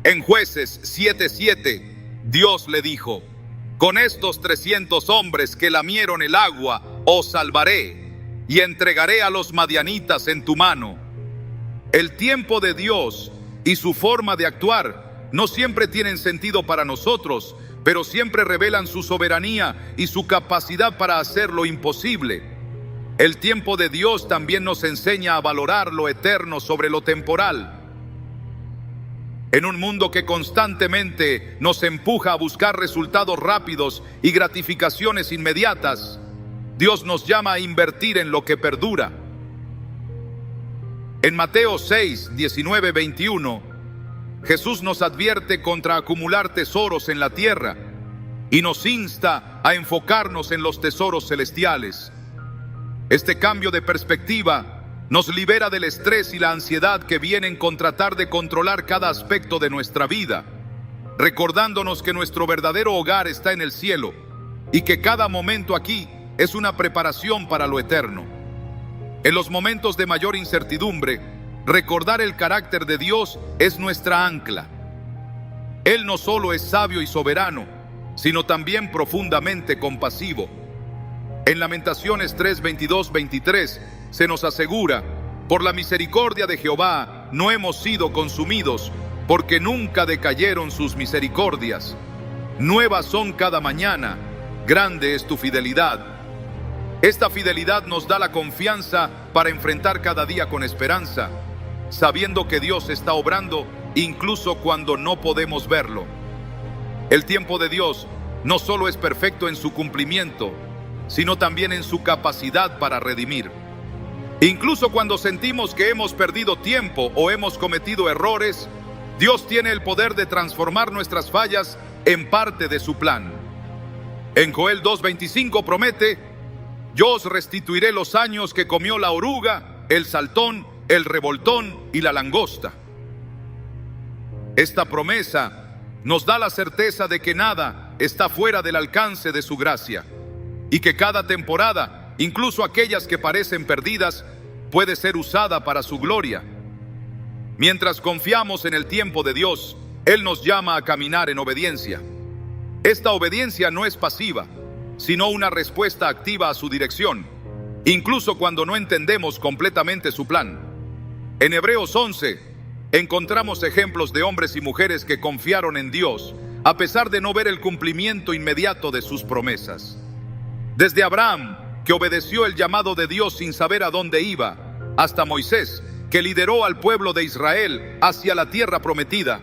En Jueces 7:7, Dios le dijo: con estos 300 hombres que lamieron el agua, os salvaré, y entregaré a los madianitas en tu mano. El tiempo de Dios y su forma de actuar no siempre tienen sentido para nosotros, pero siempre revelan su soberanía y su capacidad para hacer lo imposible. El tiempo de Dios también nos enseña a valorar lo eterno sobre lo temporal. En un mundo que constantemente nos empuja a buscar resultados rápidos y gratificaciones inmediatas, Dios nos llama a invertir en lo que perdura. En Mateo 6:19-21, Jesús nos advierte contra acumular tesoros en la tierra y nos insta a enfocarnos en los tesoros celestiales. Este cambio de perspectiva nos libera del estrés y la ansiedad que vienen con tratar de controlar cada aspecto de nuestra vida, recordándonos que nuestro verdadero hogar está en el cielo y que cada momento aquí es una preparación para lo eterno. En los momentos de mayor incertidumbre, recordar el carácter de Dios es nuestra ancla. Él no solo es sabio y soberano, sino también profundamente compasivo. En Lamentaciones 3:22-23 se nos asegura: por la misericordia de Jehová no hemos sido consumidos, porque nunca decayeron sus misericordias. Nuevas son cada mañana, grande es tu fidelidad. Esta fidelidad nos da la confianza para enfrentar cada día con esperanza, sabiendo que Dios está obrando incluso cuando no podemos verlo. El tiempo de Dios no solo es perfecto en su cumplimiento, sino también en su capacidad para redimir. Incluso cuando sentimos que hemos perdido tiempo o hemos cometido errores, Dios tiene el poder de transformar nuestras fallas en parte de su plan. En Joel 2:25 promete: yo os restituiré los años que comió la oruga, el saltón, el revoltón y la langosta. Esta promesa nos da la certeza de que nada está fuera del alcance de su gracia y que cada temporada, incluso aquellas que parecen perdidas, puede ser usada para su gloria. Mientras confiamos en el tiempo de Dios, Él nos llama a caminar en obediencia. Esta obediencia no es pasiva, sino una respuesta activa a su dirección, incluso cuando no entendemos completamente su plan. En Hebreos 11 encontramos ejemplos de hombres y mujeres que confiaron en Dios a pesar de no ver el cumplimiento inmediato de sus promesas. Desde Abraham, que obedeció el llamado de Dios sin saber a dónde iba, hasta Moisés, que lideró al pueblo de Israel hacia la tierra prometida.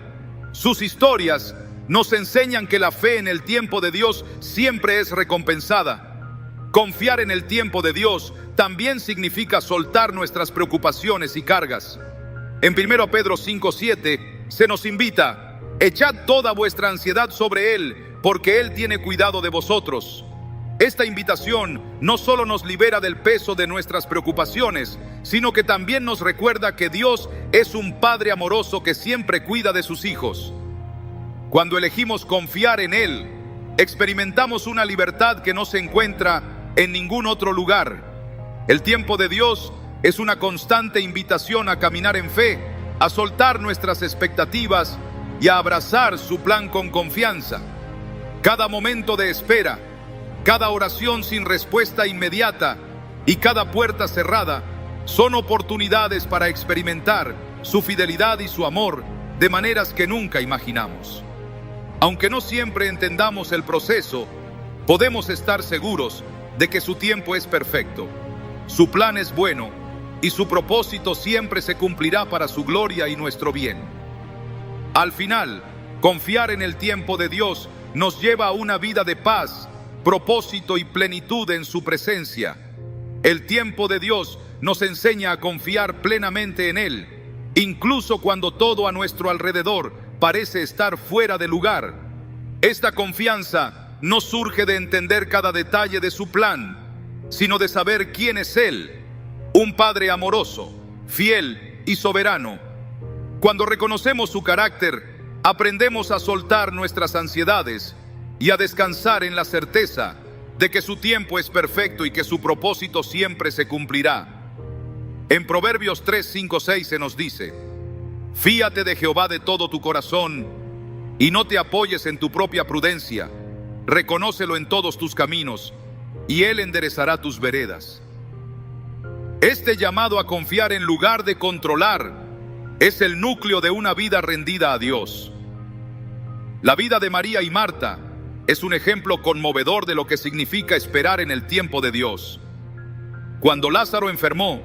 Sus historias nos enseñan que la fe en el tiempo de Dios siempre es recompensada. Confiar en el tiempo de Dios también significa soltar nuestras preocupaciones y cargas. En 1 Pedro 5:7 se nos invita: echad toda vuestra ansiedad sobre Él, porque Él tiene cuidado de vosotros. Esta invitación no solo nos libera del peso de nuestras preocupaciones, sino que también nos recuerda que Dios es un Padre amoroso que siempre cuida de sus hijos. Cuando elegimos confiar en Él, experimentamos una libertad que no se encuentra en ningún otro lugar. El tiempo de Dios es una constante invitación a caminar en fe, a soltar nuestras expectativas y a abrazar su plan con confianza. Cada momento de espera, cada oración sin respuesta inmediata y cada puerta cerrada son oportunidades para experimentar su fidelidad y su amor de maneras que nunca imaginamos. Aunque no siempre entendamos el proceso, podemos estar seguros de que su tiempo es perfecto. Su plan es bueno y su propósito siempre se cumplirá para su gloria y nuestro bien. Al final, confiar en el tiempo de Dios nos lleva a una vida de paz, propósito y plenitud en su presencia. El tiempo de Dios nos enseña a confiar plenamente en Él, incluso cuando todo a nuestro alrededor parece estar fuera de lugar. Esta confianza no surge de entender cada detalle de su plan, sino de saber quién es Él, un Padre amoroso, fiel y soberano. Cuando reconocemos su carácter, aprendemos a soltar nuestras ansiedades y a descansar en la certeza de que su tiempo es perfecto y que su propósito siempre se cumplirá. En Proverbios 3, 5, 6 se nos dice: fíate de Jehová de todo tu corazón y no te apoyes en tu propia prudencia. Reconócelo en todos tus caminos y Él enderezará tus veredas. Este llamado a confiar en lugar de controlar es el núcleo de una vida rendida a Dios. La vida de María y Marta es un ejemplo conmovedor de lo que significa esperar en el tiempo de Dios. Cuando Lázaro enfermó,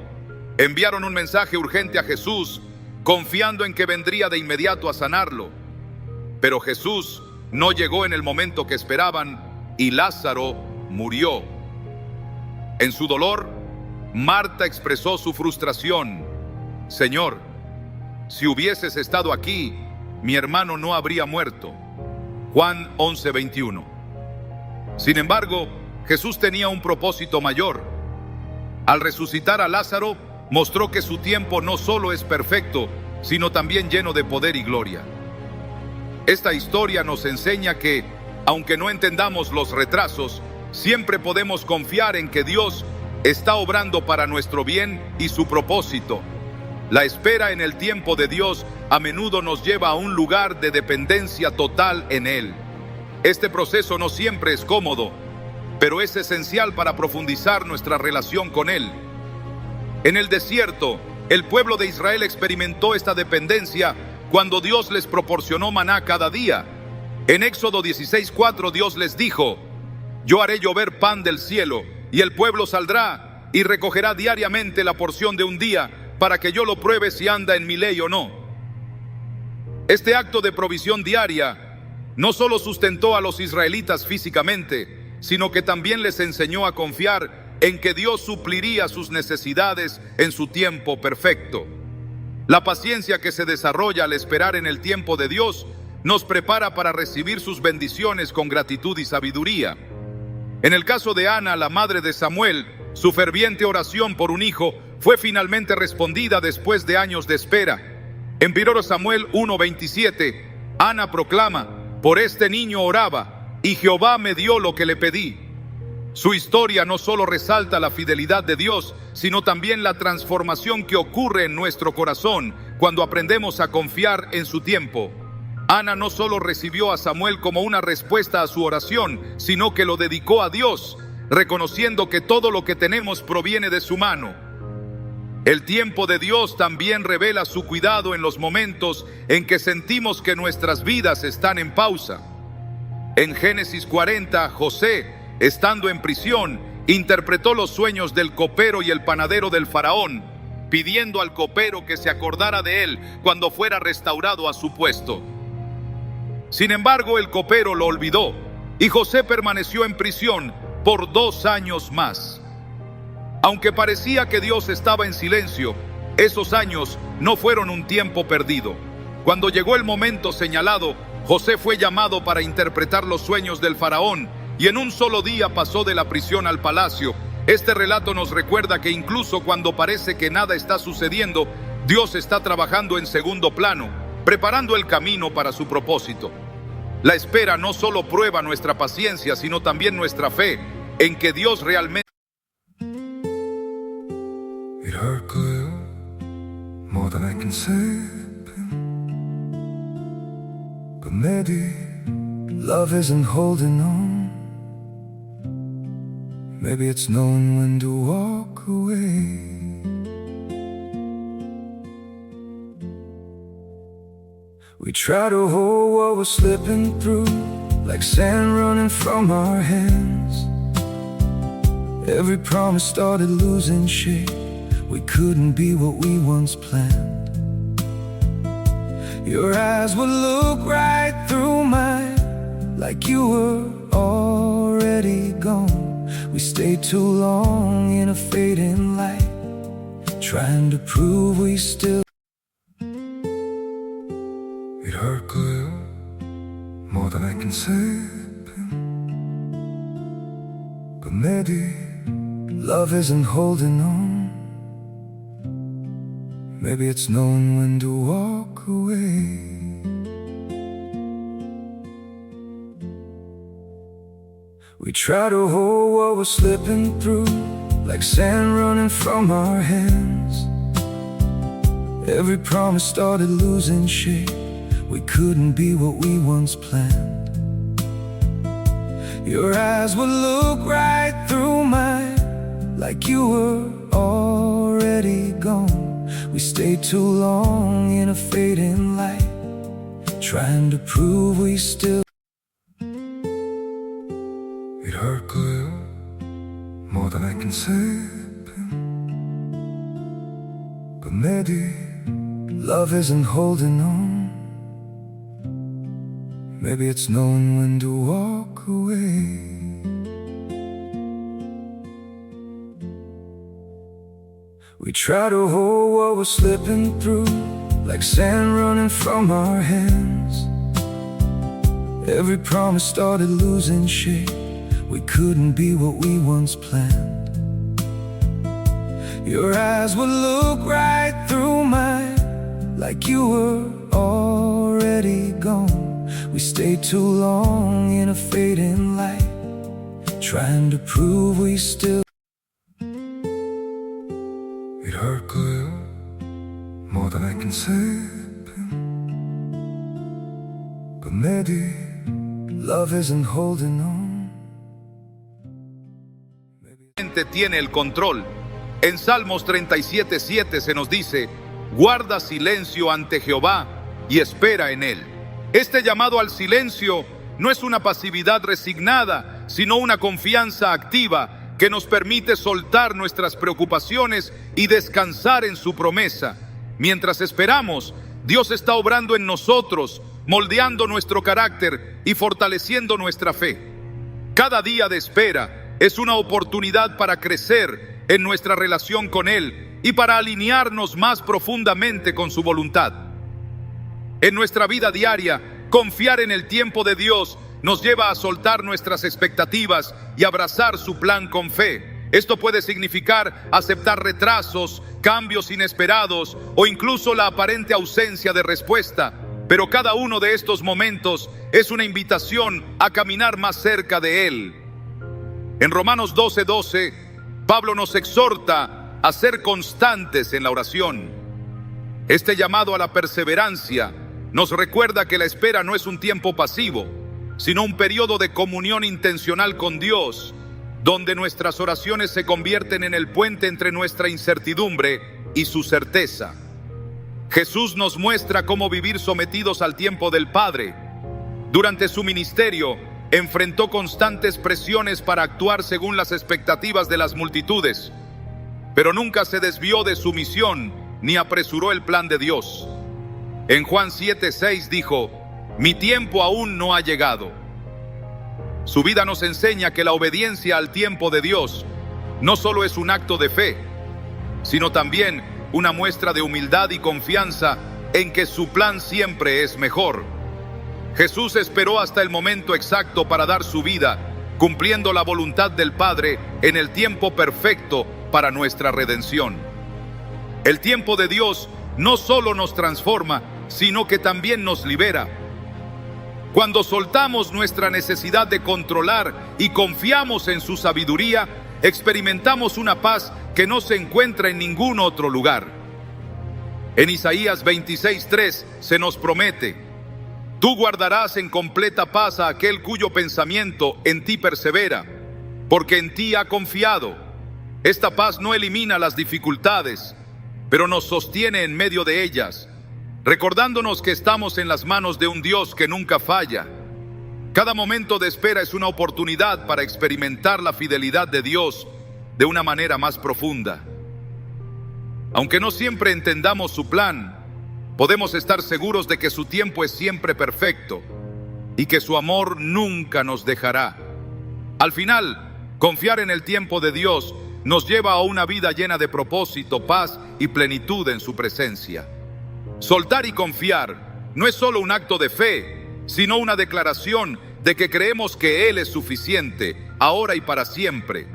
enviaron un mensaje urgente a Jesús, confiando en que vendría de inmediato a sanarlo. Pero Jesús no llegó en el momento que esperaban y Lázaro murió. En su dolor, Marta expresó su frustración: Señor, si hubieses estado aquí, mi hermano no habría muerto. Juan 11:21. Sin embargo, Jesús tenía un propósito mayor. Al resucitar a Lázaro, mostró que su tiempo no solo es perfecto, sino también lleno de poder y gloria. Esta historia nos enseña que, aunque no entendamos los retrasos, siempre podemos confiar en que Dios está obrando para nuestro bien y su propósito. La espera en el tiempo de Dios a menudo nos lleva a un lugar de dependencia total en Él. Este proceso no siempre es cómodo, pero es esencial para profundizar nuestra relación con Él. En el desierto, el pueblo de Israel experimentó esta dependencia cuando Dios les proporcionó maná cada día. En Éxodo 16:4 Dios les dijo: yo haré llover pan del cielo, y el pueblo saldrá y recogerá diariamente la porción de un día, para que yo lo pruebe si anda en mi ley o no. Este acto de provisión diaria no solo sustentó a los israelitas físicamente, sino que también les enseñó a confiar en que Dios supliría sus necesidades en su tiempo perfecto. La paciencia que se desarrolla al esperar en el tiempo de Dios nos prepara para recibir sus bendiciones con gratitud y sabiduría. En el caso de Ana, la madre de Samuel, su ferviente oración por un hijo fue finalmente respondida después de años de espera. En 1 Samuel 1:27, Ana proclama: por este niño oraba, y Jehová me dio lo que le pedí. Su historia no solo resalta la fidelidad de Dios, sino también la transformación que ocurre en nuestro corazón cuando aprendemos a confiar en su tiempo. Ana no solo recibió a Samuel como una respuesta a su oración, sino que lo dedicó a Dios, reconociendo que todo lo que tenemos proviene de su mano. El tiempo de Dios también revela su cuidado en los momentos en que sentimos que nuestras vidas están en pausa. En Génesis 40, José, estando en prisión, interpretó los sueños del copero y el panadero del faraón, pidiendo al copero que se acordara de él cuando fuera restaurado a su puesto. Sin embargo, el copero lo olvidó y José permaneció en prisión por 2 años más. Aunque parecía que Dios estaba en silencio, esos años no fueron un tiempo perdido. Cuando llegó el momento señalado, José fue llamado para interpretar los sueños del faraón y en un solo día pasó de la prisión al palacio. Este relato nos recuerda que incluso cuando parece que nada está sucediendo, Dios está trabajando en segundo plano, preparando el camino para su propósito. La espera no solo prueba nuestra paciencia, sino también nuestra fe en que Dios realmente... It hurt good, more than I can say, but maybe love isn't holding on. Maybe it's knowing when to walk away. We try to hold what we're slipping through, like sand running from our hands. Every promise started losing shape. We couldn't be what we once planned. Your eyes would look right through mine, like you were already gone. We stayed too long in a fading light, trying to prove we still... It hurt good, more than I can say, but maybe love isn't holding on. Maybe it's knowing when to walk away. We try to hold what we're slipping through, like sand running from our hands. Every promise started losing shape. We couldn't be what we once planned. Your eyes would look right through mine, like you were already gone. We stayed too long in a fading light, trying to prove we still... It hurt good, more than I can say, but maybe love isn't holding on. Maybe it's knowing when to walk away. We try to hold what we're slipping through, like sand running from our hands. Every promise started losing shape. We couldn't be what we once planned. Your eyes would look right through mine, like you were already gone. We stayed too long in a fading light, trying to prove we still... It hurt good, more than I can say, but maybe love isn't holding on. Tiene el control. En Salmos 37:7 se nos dice: guarda silencio ante Jehová y espera en él. Este llamado al silencio no es una pasividad resignada, sino una confianza activa que nos permite soltar nuestras preocupaciones y descansar en su promesa. Mientras esperamos, Dios está obrando en nosotros, moldeando nuestro carácter y fortaleciendo nuestra fe. Cada día de espera es una oportunidad para crecer en nuestra relación con Él y para alinearnos más profundamente con su voluntad. En nuestra vida diaria, confiar en el tiempo de Dios nos lleva a soltar nuestras expectativas y abrazar su plan con fe. Esto puede significar aceptar retrasos, cambios inesperados o incluso la aparente ausencia de respuesta. Pero cada uno de estos momentos es una invitación a caminar más cerca de Él. En Romanos 12:12, Pablo nos exhorta a ser constantes en la oración. Este llamado a la perseverancia nos recuerda que la espera no es un tiempo pasivo, sino un periodo de comunión intencional con Dios, donde nuestras oraciones se convierten en el puente entre nuestra incertidumbre y su certeza. Jesús nos muestra cómo vivir sometidos al tiempo del Padre. Durante su ministerio, enfrentó constantes presiones para actuar según las expectativas de las multitudes, pero nunca se desvió de su misión ni apresuró el plan de Dios. En Juan 7:6 dijo: «Mi tiempo aún no ha llegado». Su vida nos enseña que la obediencia al tiempo de Dios no solo es un acto de fe, sino también una muestra de humildad y confianza en que su plan siempre es mejor. Jesús esperó hasta el momento exacto para dar su vida, cumpliendo la voluntad del Padre en el tiempo perfecto para nuestra redención. El tiempo de Dios no solo nos transforma, sino que también nos libera. Cuando soltamos nuestra necesidad de controlar y confiamos en su sabiduría, experimentamos una paz que no se encuentra en ningún otro lugar. En Isaías 26:3 se nos promete: «Tú guardarás en completa paz a aquel cuyo pensamiento en ti persevera, porque en ti ha confiado». Esta paz no elimina las dificultades, pero nos sostiene en medio de ellas, recordándonos que estamos en las manos de un Dios que nunca falla. Cada momento de espera es una oportunidad para experimentar la fidelidad de Dios de una manera más profunda. Aunque no siempre entendamos su plan, podemos estar seguros de que su tiempo es siempre perfecto y que su amor nunca nos dejará. Al final, confiar en el tiempo de Dios nos lleva a una vida llena de propósito, paz y plenitud en su presencia. Soltar y confiar no es solo un acto de fe, sino una declaración de que creemos que Él es suficiente, ahora y para siempre.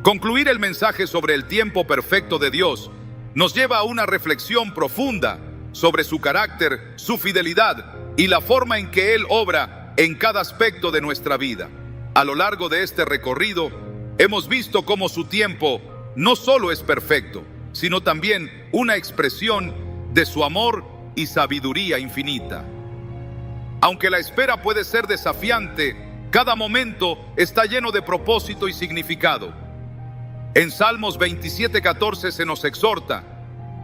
Concluir el mensaje sobre el tiempo perfecto de Dios nos lleva a una reflexión profunda sobre su carácter, su fidelidad y la forma en que Él obra en cada aspecto de nuestra vida. A lo largo de este recorrido, hemos visto cómo su tiempo no solo es perfecto, sino también una expresión de su amor y sabiduría infinita. Aunque la espera puede ser desafiante, cada momento está lleno de propósito y significado. En Salmos 27:14 se nos exhorta: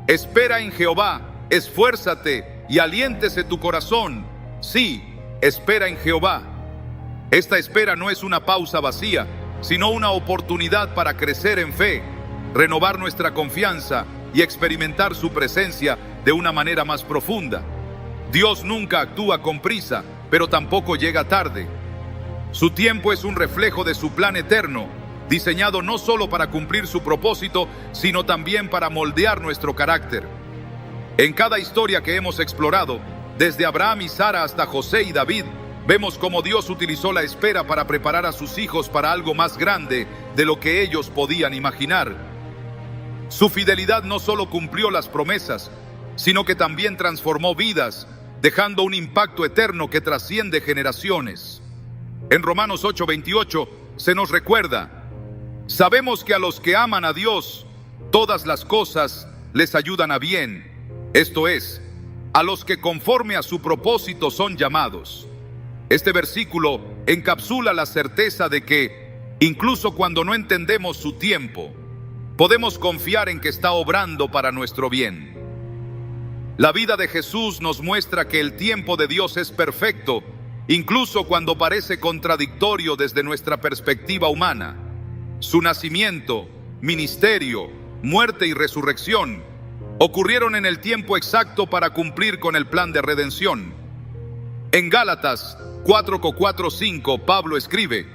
«Espera en Jehová, esfuérzate y aliéntese tu corazón». Sí, espera en Jehová. Esta espera no es una pausa vacía, sino una oportunidad para crecer en fe, renovar nuestra confianza y experimentar su presencia de una manera más profunda. Dios nunca actúa con prisa, pero tampoco llega tarde. Su tiempo es un reflejo de su plan eterno, diseñado no solo para cumplir su propósito, sino también para moldear nuestro carácter. En cada historia que hemos explorado, desde Abraham y Sara hasta José y David, vemos cómo Dios utilizó la espera para preparar a sus hijos para algo más grande de lo que ellos podían imaginar. Su fidelidad no solo cumplió las promesas, sino que también transformó vidas, dejando un impacto eterno que trasciende generaciones. En Romanos 8:28 se nos recuerda: «Sabemos que a los que aman a Dios, todas las cosas les ayudan a bien, esto es, a los que conforme a su propósito son llamados». Este versículo encapsula la certeza de que, incluso cuando no entendemos su tiempo, podemos confiar en que está obrando para nuestro bien. La vida de Jesús nos muestra que el tiempo de Dios es perfecto, incluso cuando parece contradictorio desde nuestra perspectiva humana. Su nacimiento, ministerio, muerte y resurrección ocurrieron en el tiempo exacto para cumplir con el plan de redención. En Gálatas 4:4-5, Pablo escribe: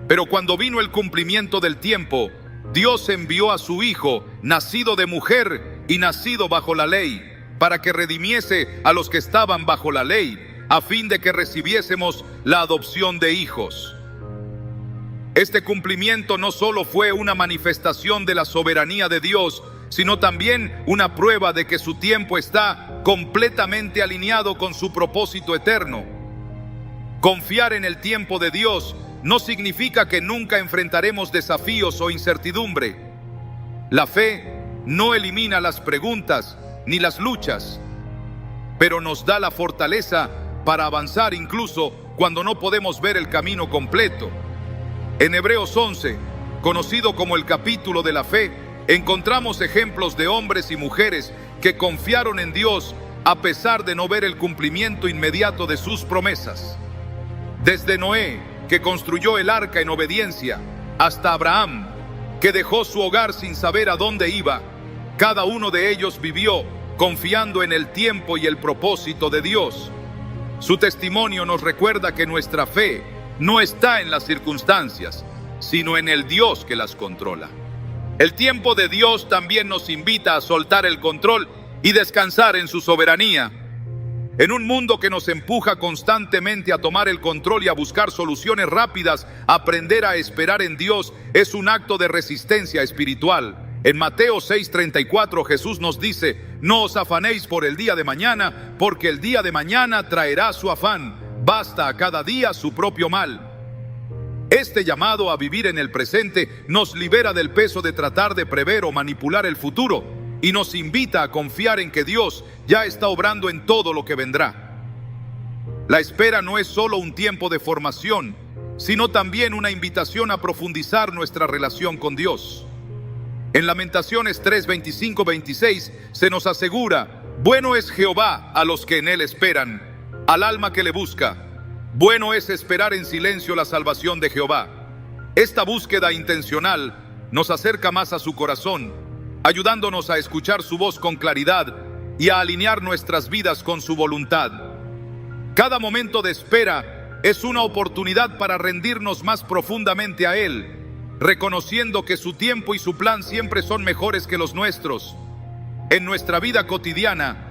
«Pero cuando vino el cumplimiento del tiempo, Dios envió a su Hijo, nacido de mujer y nacido bajo la ley, para que redimiese a los que estaban bajo la ley, a fin de que recibiésemos la adopción de hijos». Este cumplimiento no solo fue una manifestación de la soberanía de Dios, sino también una prueba de que su tiempo está completamente alineado con su propósito eterno. Confiar en el tiempo de Dios no significa que nunca enfrentaremos desafíos o incertidumbre. La fe no elimina las preguntas ni las luchas. pero nos da la fortaleza para avanzar incluso cuando no podemos ver el camino completo. En Hebreos 11, conocido como el capítulo de la fe, encontramos ejemplos de hombres y mujeres que confiaron en Dios a pesar de no ver el cumplimiento inmediato de sus promesas. Desde Noé, que construyó el arca en obediencia, hasta Abraham, que dejó su hogar sin saber a dónde iba, cada uno de ellos vivió confiando en el tiempo y el propósito de Dios. Su testimonio nos recuerda que nuestra fe no está en las circunstancias, sino en el Dios que las controla. El tiempo de Dios también nos invita a soltar el control y descansar en su soberanía. En un mundo que nos empuja constantemente a tomar el control y a buscar soluciones rápidas, aprender a esperar en Dios es un acto de resistencia espiritual. En Mateo 6:34 Jesús nos dice: no os afanéis por el día de mañana, porque el día de mañana traerá su afán. Basta a cada día su propio mal. Este llamado a vivir en el presente nos libera del peso de tratar de prever o manipular el futuro y nos invita a confiar en que Dios ya está obrando en todo lo que vendrá. La espera no es solo un tiempo de formación, sino también una invitación a profundizar nuestra relación con Dios. En Lamentaciones 3:25-26 se nos asegura: bueno es Jehová a los que en él esperan, al alma que le busca. Bueno es esperar en silencio la salvación de Jehová. Esta búsqueda intencional nos acerca más a su corazón, ayudándonos a escuchar su voz con claridad y a alinear nuestras vidas con su voluntad. Cada momento de espera es una oportunidad para rendirnos más profundamente a Él, reconociendo que su tiempo y su plan siempre son mejores que los nuestros. En nuestra vida cotidiana,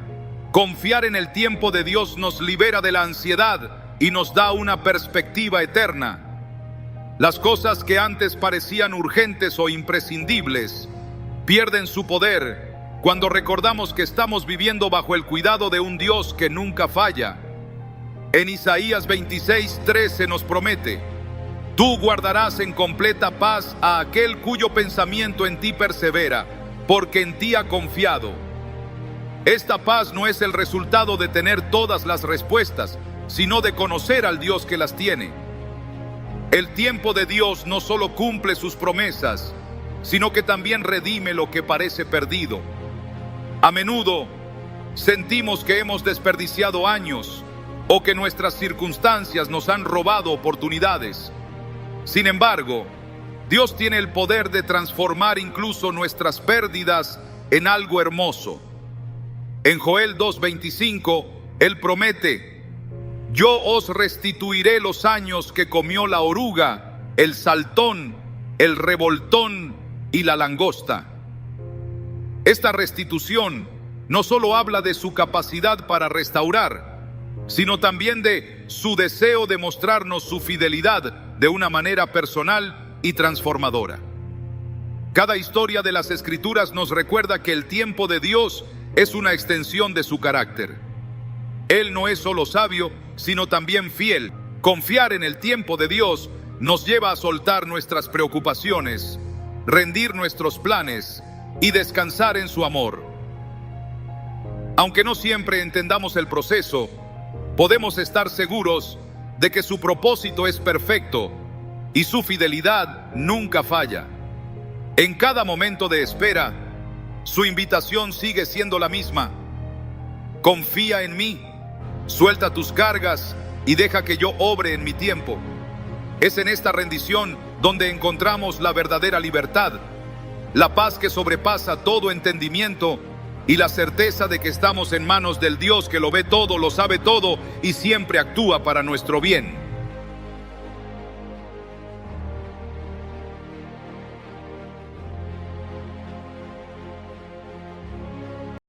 confiar en el tiempo de Dios nos libera de la ansiedad y nos da una perspectiva eterna. Las cosas que antes parecían urgentes o imprescindibles pierden su poder cuando recordamos que estamos viviendo bajo el cuidado de un Dios que nunca falla. En Isaías 26:13 nos promete: tú guardarás en completa paz a aquel cuyo pensamiento en ti persevera, porque en ti ha confiado. Esta paz no es el resultado de tener todas las respuestas, sino de conocer al Dios que las tiene. El tiempo de Dios no solo cumple sus promesas, sino que también redime lo que parece perdido. A menudo sentimos que hemos desperdiciado años o que nuestras circunstancias nos han robado oportunidades. Sin embargo, Dios tiene el poder de transformar incluso nuestras pérdidas en algo hermoso. En Joel 2:25, Él promete: yo os restituiré los años que comió la oruga, el saltón, el revoltón y la langosta. Esta restitución no solo habla de su capacidad para restaurar, sino también de su deseo de mostrarnos su fidelidad de una manera personal y transformadora. Cada historia de las Escrituras nos recuerda que el tiempo de Dios es una extensión de su carácter. Él no es solo sabio, sino también fiel. Confiar en el tiempo de Dios nos lleva a soltar nuestras preocupaciones, rendir nuestros planes y descansar en su amor. Aunque no siempre entendamos el proceso, podemos estar seguros de que su propósito es perfecto y su fidelidad nunca falla. En cada momento de espera, su invitación sigue siendo la misma: confía en mí, suelta tus cargas y deja que yo obre en mi tiempo. Es en esta rendición donde encontramos la verdadera libertad, la paz que sobrepasa todo entendimiento y la certeza de que estamos en manos del Dios que lo ve todo, lo sabe todo y siempre actúa para nuestro bien.